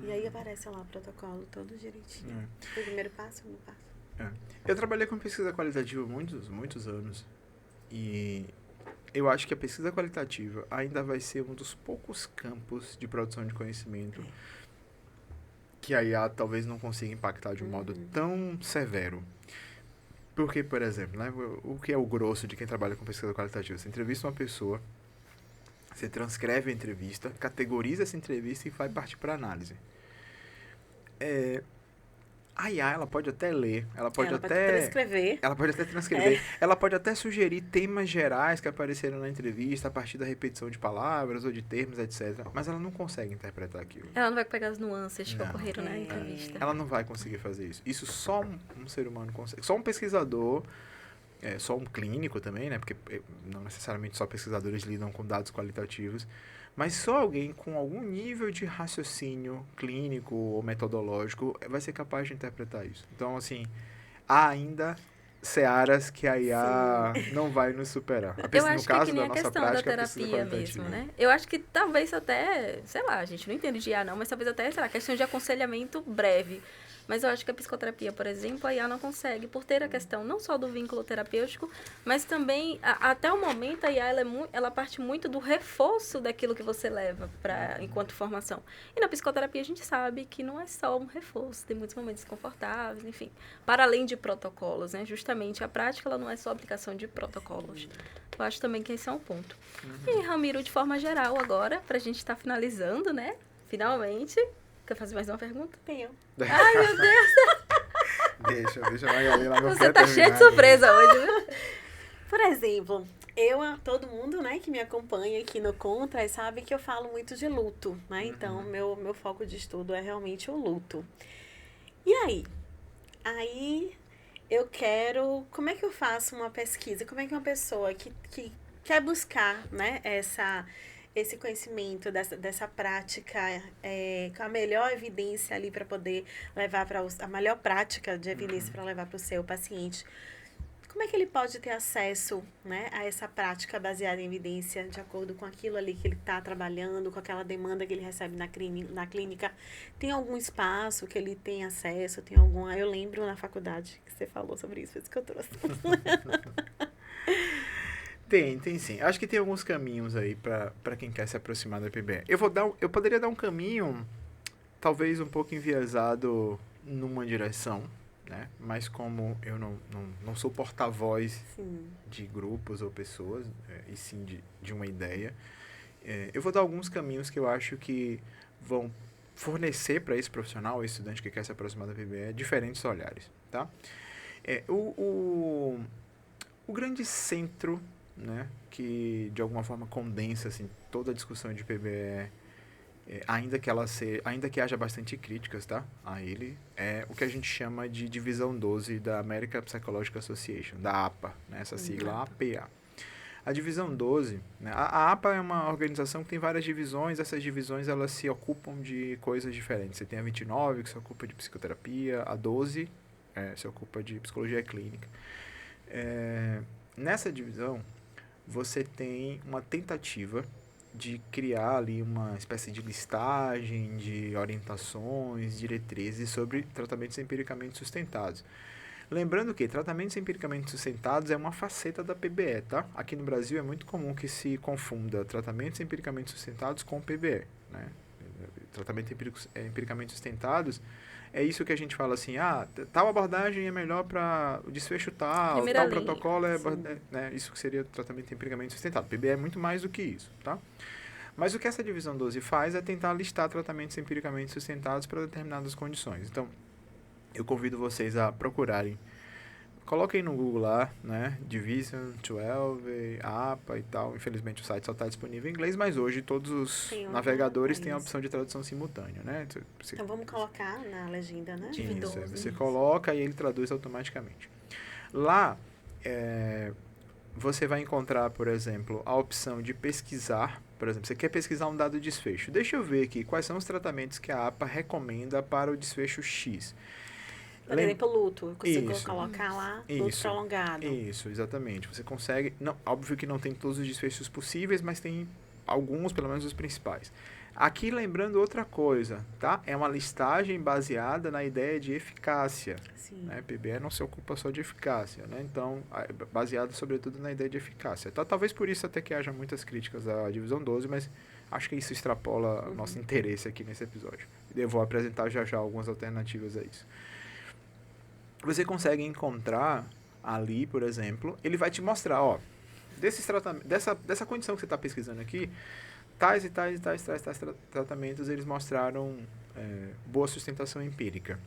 E aí aparece lá o protocolo todo direitinho. O primeiro passo, segundo passo. Eu trabalhei com pesquisa qualitativa muitos anos. E eu acho que a pesquisa qualitativa ainda vai ser um dos poucos campos de produção de conhecimento que a IA talvez não consiga impactar de um modo tão severo. Porque, por exemplo, né, o que é o grosso de quem trabalha com pesquisa qualitativa? Você entrevista uma pessoa, você transcreve a entrevista, categoriza essa entrevista e vai partir para análise. A IA, ela pode até ler, ela pode Ela até pode transcrever. ela pode até transcrever, ela pode até sugerir temas gerais que apareceram na entrevista a partir da repetição de palavras ou de termos, etc. Mas ela não consegue interpretar aquilo. Ela não vai pegar as nuances que Não. ocorreram na É. entrevista. Ela não vai conseguir fazer isso. Isso só um ser humano consegue. Só um pesquisador, só um clínico também, né? Porque não necessariamente só pesquisadores lidam com dados qualitativos. Mas só alguém com algum nível de raciocínio clínico ou metodológico vai ser capaz de interpretar isso. Então, assim, há ainda searas que a IA não vai nos superar. Eu acho No caso que é que nem da a nossa questão da prática, a pesquisa terapia qualitativa. mesmo, né? Eu acho que talvez até, sei lá, a gente não entende de IA não, mas talvez até, sei lá, questão de aconselhamento breve. Mas eu acho que a psicoterapia, por exemplo, a IA não consegue, por ter a questão não só do vínculo terapêutico, mas também, até o momento, a IA ela parte muito do reforço daquilo que você leva enquanto formação. E na psicoterapia a gente sabe que não é só um reforço, tem muitos momentos desconfortáveis, enfim. Para além de protocolos, né? Justamente a prática ela não é só aplicação de protocolos. Eu acho também que esse é um ponto. E, Ramiro, de forma geral agora, para a gente estar finalizando, né? Finalmente. Quer fazer mais uma pergunta? Tenho. Ai, meu Deus! Deixa a Magali lá. Você tá cheio de surpresa hoje, viu? Por exemplo, todo mundo, né, que me acompanha aqui no Contra, sabe que eu falo muito de luto, né? Então, meu foco de estudo é realmente o luto. E aí? Aí, eu quero... Como é que eu faço uma pesquisa? Como é que uma pessoa que quer buscar, né, esse conhecimento dessa prática com a melhor evidência ali para poder levar para a melhor prática de evidência para levar para o seu paciente. Como é que ele pode ter acesso, né, a essa prática baseada em evidência, de acordo com aquilo ali que ele está trabalhando, com aquela demanda que ele recebe na clínica? Tem algum espaço que ele tem acesso? Tem algum... Eu lembro na faculdade que você falou sobre isso, por isso que eu trouxe. Tem sim. Acho que tem alguns caminhos aí para quem quer se aproximar da PBE. Eu poderia dar um caminho, talvez um pouco enviesado numa direção, né? Mas como eu não sou porta-voz de grupos ou pessoas, e sim de uma ideia, eu vou dar alguns caminhos que eu acho que vão fornecer para esse profissional, esse estudante que quer se aproximar da PBE, diferentes olhares, tá? O grande centro, né, que de alguma forma condensa assim, toda a discussão de PBE, ainda que haja bastante críticas, tá, a ele, é o que a gente chama de divisão 12 da American Psychological Association, da APA, né, essa sigla APA. A divisão 12, né, a APA é uma organização que tem várias divisões, essas divisões elas se ocupam de coisas diferentes. Você tem a 29, que se ocupa de psicoterapia, a 12 se ocupa de psicologia clínica. Nessa divisão, você tem uma tentativa de criar ali uma espécie de listagem de orientações, diretrizes sobre tratamentos empiricamente sustentados. Lembrando que tratamentos empiricamente sustentados é uma faceta da PBE, tá? Aqui no Brasil é muito comum que se confunda tratamentos empiricamente sustentados com PBE, né? Tratamentos empiricamente sustentados é isso que a gente fala assim, tal abordagem é melhor para o desfecho tal protocolo né, isso que seria o tratamento empiricamente sustentado. PBE é muito mais do que isso, tá? Mas o que essa divisão 12 faz é tentar listar tratamentos empiricamente sustentados para determinadas condições. Então, eu convido vocês a procurarem. Coloquem no Google lá, né, Division 12, APA e tal. Infelizmente o site só está disponível em inglês, mas hoje todos os navegadores têm a opção de tradução simultânea, né? Então vamos colocar na legenda, né? Isso, você coloca e ele traduz automaticamente. Lá, você vai encontrar, por exemplo, a opção de pesquisar. Por exemplo, você quer pesquisar um dado desfecho. Deixa eu ver aqui quais são os tratamentos que a APA recomenda para o desfecho X. Por exemplo, luto. Eu consigo colocar lá luto prolongado. Isso, exatamente. Você consegue... Não, óbvio que não tem todos os desfechos possíveis, mas tem alguns, pelo menos os principais. Aqui, lembrando outra coisa, tá? É uma listagem baseada na ideia de eficácia. Sim. Né? PBE não se ocupa só de eficácia, né? Então, baseado sobretudo na ideia de eficácia. Tá? Talvez por isso até que haja muitas críticas à divisão 12, mas acho que isso extrapola o nosso interesse aqui nesse episódio. Eu vou apresentar já algumas alternativas a isso. Você consegue encontrar ali, por exemplo, ele vai te mostrar, dessa condição que você está pesquisando aqui, tais tratamentos, eles mostraram boa sustentação empírica.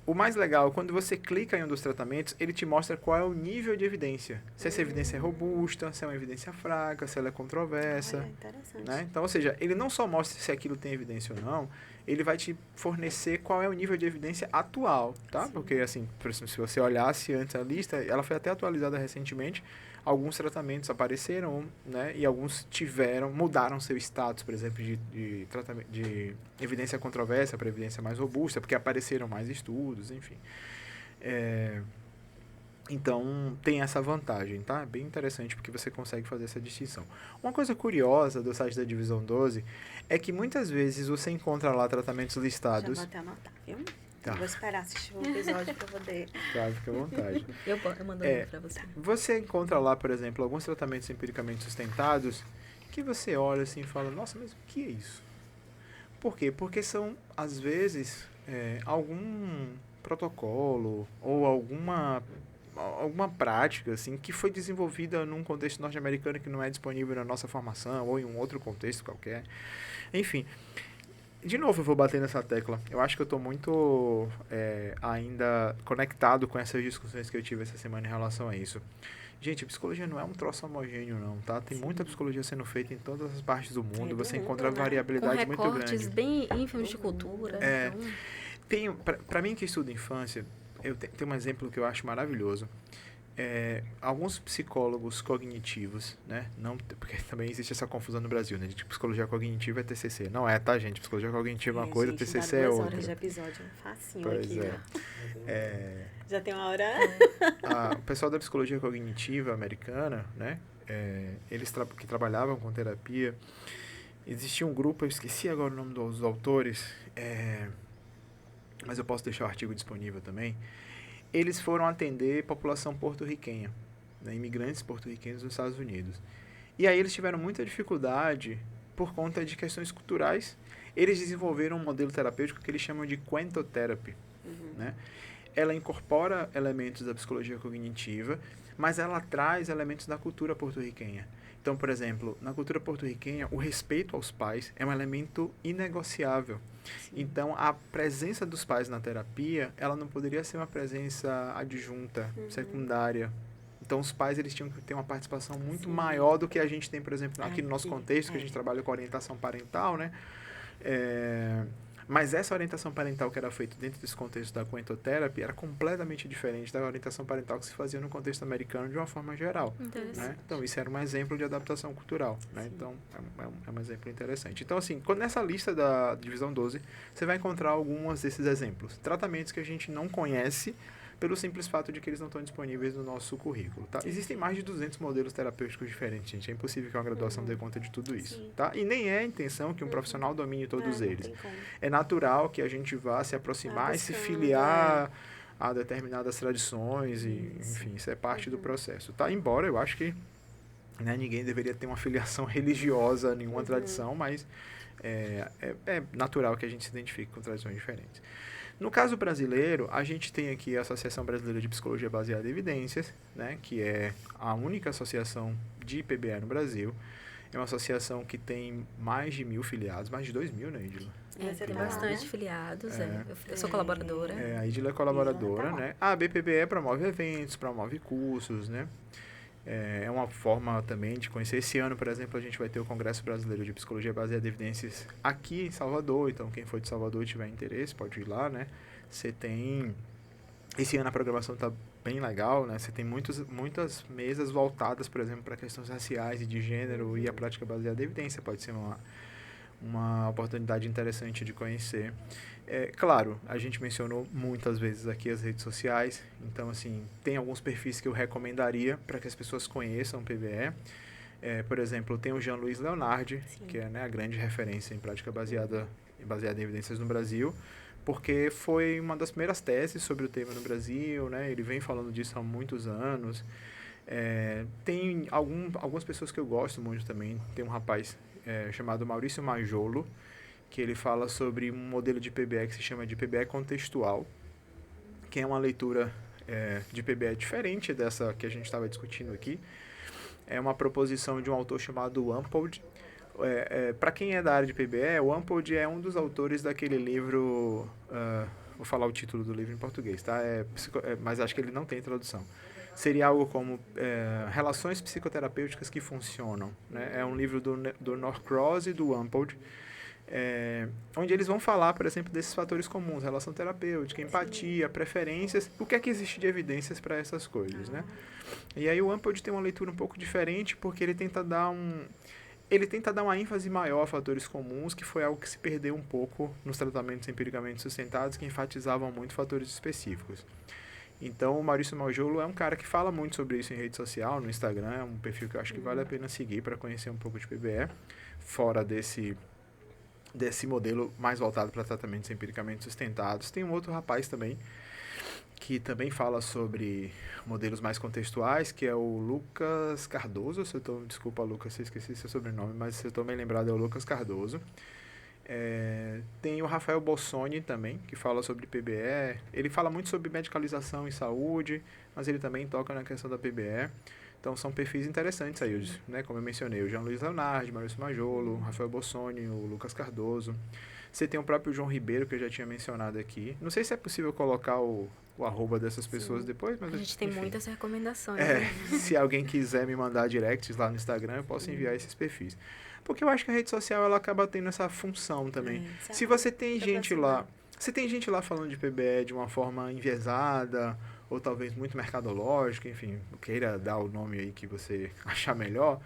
o mais legal, quando você clica em um dos tratamentos, ele te mostra qual é o nível de evidência. Se essa evidência é robusta, se é uma evidência fraca, se ela é controversa. Olha, interessante. Né? Então, ou seja, ele não só mostra se aquilo tem evidência ou não, ele vai te fornecer qual é o nível de evidência atual, tá? Sim. Porque, assim, por exemplo, se você olhasse antes a lista, ela foi até atualizada recentemente, alguns tratamentos apareceram, né? E alguns mudaram seu status, por exemplo, de tratamento, de evidência controversa para evidência mais robusta, porque apareceram mais estudos, enfim. Então, tem essa vantagem, tá? Bem interessante, porque você consegue fazer essa distinção. Uma coisa curiosa do site da Divisão 12 é que muitas vezes você encontra lá tratamentos listados... Já vou até anotar, viu? Tá. Eu vou esperar assistir o episódio pra poder... Tá, fica à vontade. Eu mando pra você. Você encontra lá, por exemplo, alguns tratamentos empiricamente sustentados que você olha assim e fala, nossa, mas o que é isso? Por quê? Porque são, às vezes, algum protocolo ou alguma prática assim, que foi desenvolvida num contexto norte-americano que não é disponível na nossa formação ou em um outro contexto qualquer. Enfim, de novo eu vou bater nessa tecla. Eu acho que eu estou muito ainda conectado com essas discussões que eu tive essa semana em relação a isso. Gente, a psicologia não é um troço homogêneo, não, tá? Tem muita psicologia sendo feita em todas as partes do mundo. Você encontra variabilidade muito grande. Com recortes bem ínfimos de cultura. Então... Para mim que estudo infância, eu tenho um exemplo que eu acho maravilhoso. Alguns psicólogos cognitivos, né? Não, porque também existe essa confusão no Brasil, né? De psicologia cognitiva é TCC. Não é, tá, gente? Psicologia cognitiva é uma coisa, gente, TCC é outra. 2 horas de episódio, facinho Pois aqui. Já tem uma hora... O pessoal da psicologia cognitiva americana, né? Eles que trabalhavam com terapia, existia um grupo, eu esqueci agora o nome dos autores, mas eu posso deixar o artigo disponível também. Eles foram atender população porto-riquenha, né, imigrantes porto-riquenhos nos Estados Unidos. E aí eles tiveram muita dificuldade por conta de questões culturais. Eles desenvolveram um modelo terapêutico que eles chamam de Cuento Therapy. Né? Ela incorpora elementos da psicologia cognitiva, mas ela traz elementos da cultura porto-riquenha. Então, por exemplo, na cultura porto-riquenha, o respeito aos pais é um elemento inegociável. Sim. Então, a presença dos pais na terapia, ela não poderia ser uma presença adjunta, secundária. Então, os pais, eles tinham que ter uma participação muito maior do que a gente tem, por exemplo, aqui no nosso contexto, que a gente trabalha com orientação parental, né? Mas essa orientação parental que era feita dentro desse contexto da Cuento Therapy era completamente diferente da orientação parental que se fazia no contexto americano de uma forma geral. Né? Então, isso era um exemplo de adaptação cultural. Né? Então, é um exemplo interessante. Então, assim, nessa lista da Divisão 12, você vai encontrar alguns desses exemplos. Tratamentos que a gente não conhece pelo simples fato de que eles não estão disponíveis no nosso currículo, tá? Existem mais de 200 modelos terapêuticos diferentes, gente. É impossível que uma graduação dê conta de tudo isso, tá? E nem é a intenção que um profissional domine todos eles. É natural que a gente vá se aproximar e se filiar a determinadas tradições e, enfim, isso é parte do processo, tá? Embora eu acho que, né, ninguém deveria ter uma filiação religiosa a nenhuma tradição, mas é natural que a gente se identifique com tradições diferentes. No caso brasileiro, a gente tem aqui a Associação Brasileira de Psicologia Baseada em Evidências, né, que é a única associação de PBE no Brasil. É uma associação que tem mais de 1.000 filiados, mais de 2.000, né, Idila? Tem bastante filiados, eu sou colaboradora. A Idila é colaboradora, né? A BPBE promove eventos, promove cursos, né? É uma forma também de conhecer. Esse ano, por exemplo, a gente vai ter o Congresso Brasileiro de Psicologia Baseada em Evidências aqui em Salvador. Então, quem for de Salvador e tiver interesse, pode ir lá, né? Você tem... Esse ano a programação está bem legal, né? Você tem muitas mesas voltadas, por exemplo, para questões raciais e de gênero e a prática baseada em evidência. Pode ser uma oportunidade interessante de conhecer. Claro, a gente mencionou muitas vezes aqui as redes sociais, então, assim, tem alguns perfis que eu recomendaria para que as pessoas conheçam o PBE. Por exemplo, tem o Jean-Louis Leonardi, que é, né, a grande referência em prática baseada em evidências no Brasil, porque foi uma das primeiras teses sobre o tema no Brasil, né? Ele vem falando disso há muitos anos. Tem algumas pessoas que eu gosto muito também. Tem um rapaz chamado Maurício Majolo, que ele fala sobre um modelo de PBE que se chama de PBE contextual, que é uma leitura de PBE diferente dessa que a gente estava discutindo aqui. É uma proposição de um autor chamado Wampold. Para quem é da área de PBE, o Wampold é um dos autores daquele livro vou falar o título do livro em português, tá? Mas acho que ele não tem tradução. Seria algo como Relações Psicoterapêuticas que Funcionam, né? É um livro do Norcross e do Umpold, onde eles vão falar, por exemplo, desses fatores comuns, relação terapêutica, empatia, preferências, o que é que existe de evidências para essas coisas, né? E aí o Umpold tem uma leitura um pouco diferente, porque ele tenta dar uma ênfase maior a fatores comuns, que foi algo que se perdeu um pouco nos tratamentos empiricamente sustentados, que enfatizavam muito fatores específicos. Então, o Maurício Majolo é um cara que fala muito sobre isso em rede social, no Instagram, é um perfil que eu acho que vale a pena seguir para conhecer um pouco de PBE, fora desse modelo mais voltado para tratamentos empiricamente sustentados. Tem um outro rapaz também, que também fala sobre modelos mais contextuais, que é o Lucas Cardoso. Desculpa, Lucas, se eu esqueci seu sobrenome, mas se eu estou bem lembrado, é o Lucas Cardoso. Tem o Rafael Bossoni também, que fala sobre PBE. Ele fala muito sobre medicalização em saúde, mas ele também toca na questão da PBE. Então, são perfis interessantes aí, né? Como eu mencionei, o Jean Luiz Leonardi, Maurício Majolo, o Rafael Bossoni, o Lucas Cardoso. Você tem o próprio João Ribeiro, que eu já tinha mencionado aqui. Não sei se é possível colocar o arroba dessas pessoas depois, mas a gente tem muitas recomendações. Se alguém quiser me mandar directs lá no Instagram, eu posso enviar esses perfis. Porque eu acho que a rede social, ela acaba tendo essa função também. Se você tem gente lá... Se tem gente lá falando de PBE de uma forma enviesada, ou talvez muito mercadológica, enfim, queira dar o nome aí que você achar melhor,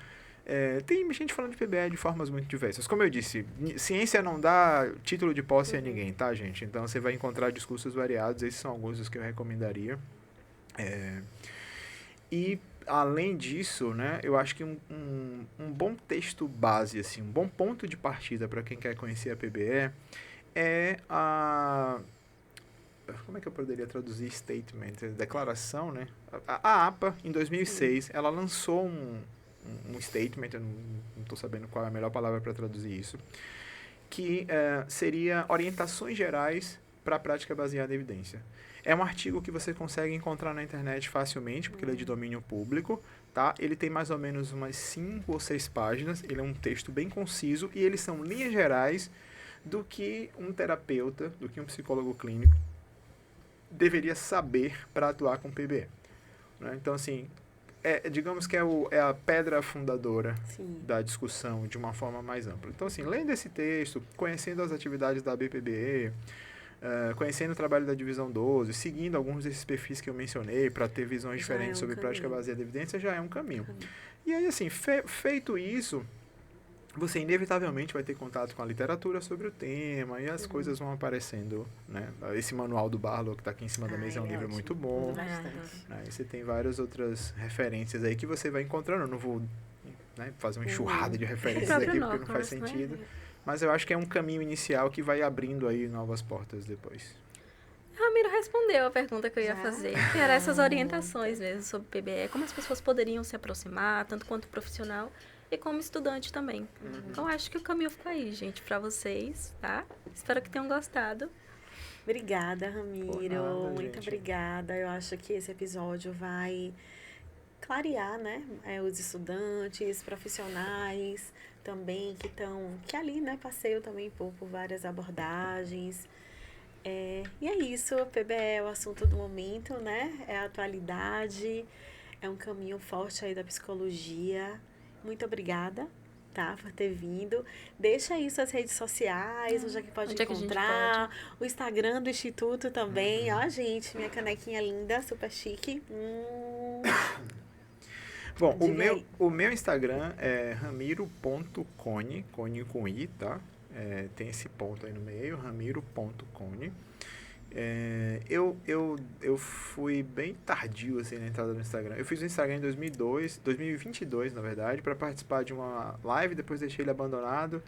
tem gente falando de PBE de formas muito diversas. Como eu disse, ciência não dá título de posse a ninguém, tá, gente? Então, você vai encontrar discursos variados, esses são alguns dos que eu recomendaria. E, além disso, né, eu acho que um bom texto base, assim, um bom ponto de partida para quem quer conhecer a PBE é como é que eu poderia traduzir statement? Declaração, né? A APA, em 2006, ela lançou um statement, eu não estou sabendo qual é a melhor palavra para traduzir isso, que seria orientações gerais para a prática baseada em evidência. É um artigo que você consegue encontrar na internet facilmente, porque ele é de domínio público, tá? Ele tem mais ou menos umas 5 ou 6 páginas, ele é um texto bem conciso, e eles são linhas gerais do que um terapeuta, do que um psicólogo clínico deveria saber para atuar com PBE. Né? Então, assim, digamos que é a pedra fundadora da discussão de uma forma mais ampla. Então, assim, lendo esse texto, conhecendo as atividades da BPBE, conhecendo o trabalho da Divisão 12, seguindo alguns desses perfis que eu mencionei para ter visões diferentes sobre prática baseada em evidência, já é um caminho. E aí, assim, feito isso, você inevitavelmente vai ter contato com a literatura sobre o tema e as coisas vão aparecendo, né? Esse manual do Barlow que está aqui em cima da mesa é um livro muito bom. Aí você tem várias outras referências aí que você vai encontrando. Eu não vou, né, fazer uma enxurrada de referências aqui porque não faz sentido. Mas eu acho que é um caminho inicial que vai abrindo aí novas portas depois. Ramiro respondeu a pergunta que eu ia fazer, que era essas orientações mesmo sobre PBE, como as pessoas poderiam se aproximar, tanto quanto profissional e como estudante também. Então, acho que o caminho ficou aí, gente, para vocês, tá? Espero que tenham gostado. Obrigada, Ramiro. Muito obrigada. Eu acho que esse episódio vai clarear, né? Os estudantes, profissionais também que ali, né? Passeiam também por várias abordagens. E é isso, a PBE é o assunto do momento, né? É a atualidade, é um caminho forte aí da psicologia. Muito obrigada, tá, por ter vindo. Deixa aí suas redes sociais, onde é que pode encontrar. O Instagram do Instituto também. Ó, gente, minha canequinha linda, super chique. Bom, o meu Instagram é ramiro.cone, cone com i, tá? Tem esse ponto aí no meio, ramiro.cone. Eu fui bem tardio assim, na entrada no Instagram. Eu fiz o Instagram em 2022, na verdade, para participar de uma live, depois deixei ele abandonado.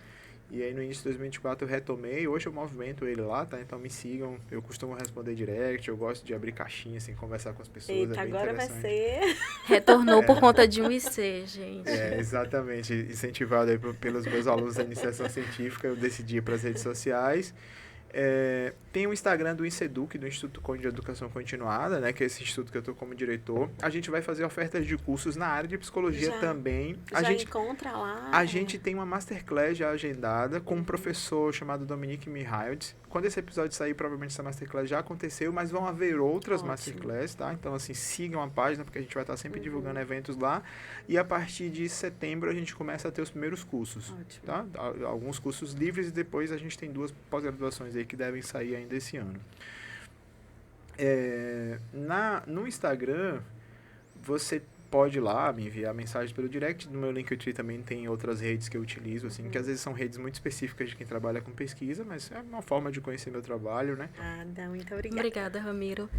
E aí no início de 2024 eu retomei. Hoje eu movimento ele lá, tá? Então me sigam. Eu costumo responder direct, eu gosto de abrir caixinha, assim, conversar com as pessoas. Eita, agora vai ser. Retornou por conta de um IC, gente. Exatamente. Incentivado aí pelos meus alunos da iniciação científica, eu decidi ir para as redes sociais. Tem o Instagram do INSEDUC, do Instituto Cone de Educação Continuada, né, que é esse instituto que eu estou como diretor. A gente vai fazer ofertas de cursos na área de psicologia também. Encontra lá. A gente tem uma masterclass já agendada com um professor chamado Dominique Mihails. Quando esse episódio sair, provavelmente essa masterclass já aconteceu, mas vão haver outras masterclass, tá? Então, assim, sigam a página, porque a gente vai estar sempre divulgando eventos lá. E a partir de setembro, a gente começa a ter os primeiros cursos, tá? Alguns cursos livres e depois a gente tem 2 pós-graduações aí que devem sair ainda esse ano. No Instagram, você pode ir lá me enviar mensagem pelo direct. No meu Linktree também tem outras redes que eu utilizo, assim, que às vezes são redes muito específicas de quem trabalha com pesquisa, mas é uma forma de conhecer meu trabalho, né? Muito obrigada. Obrigada, Ramiro.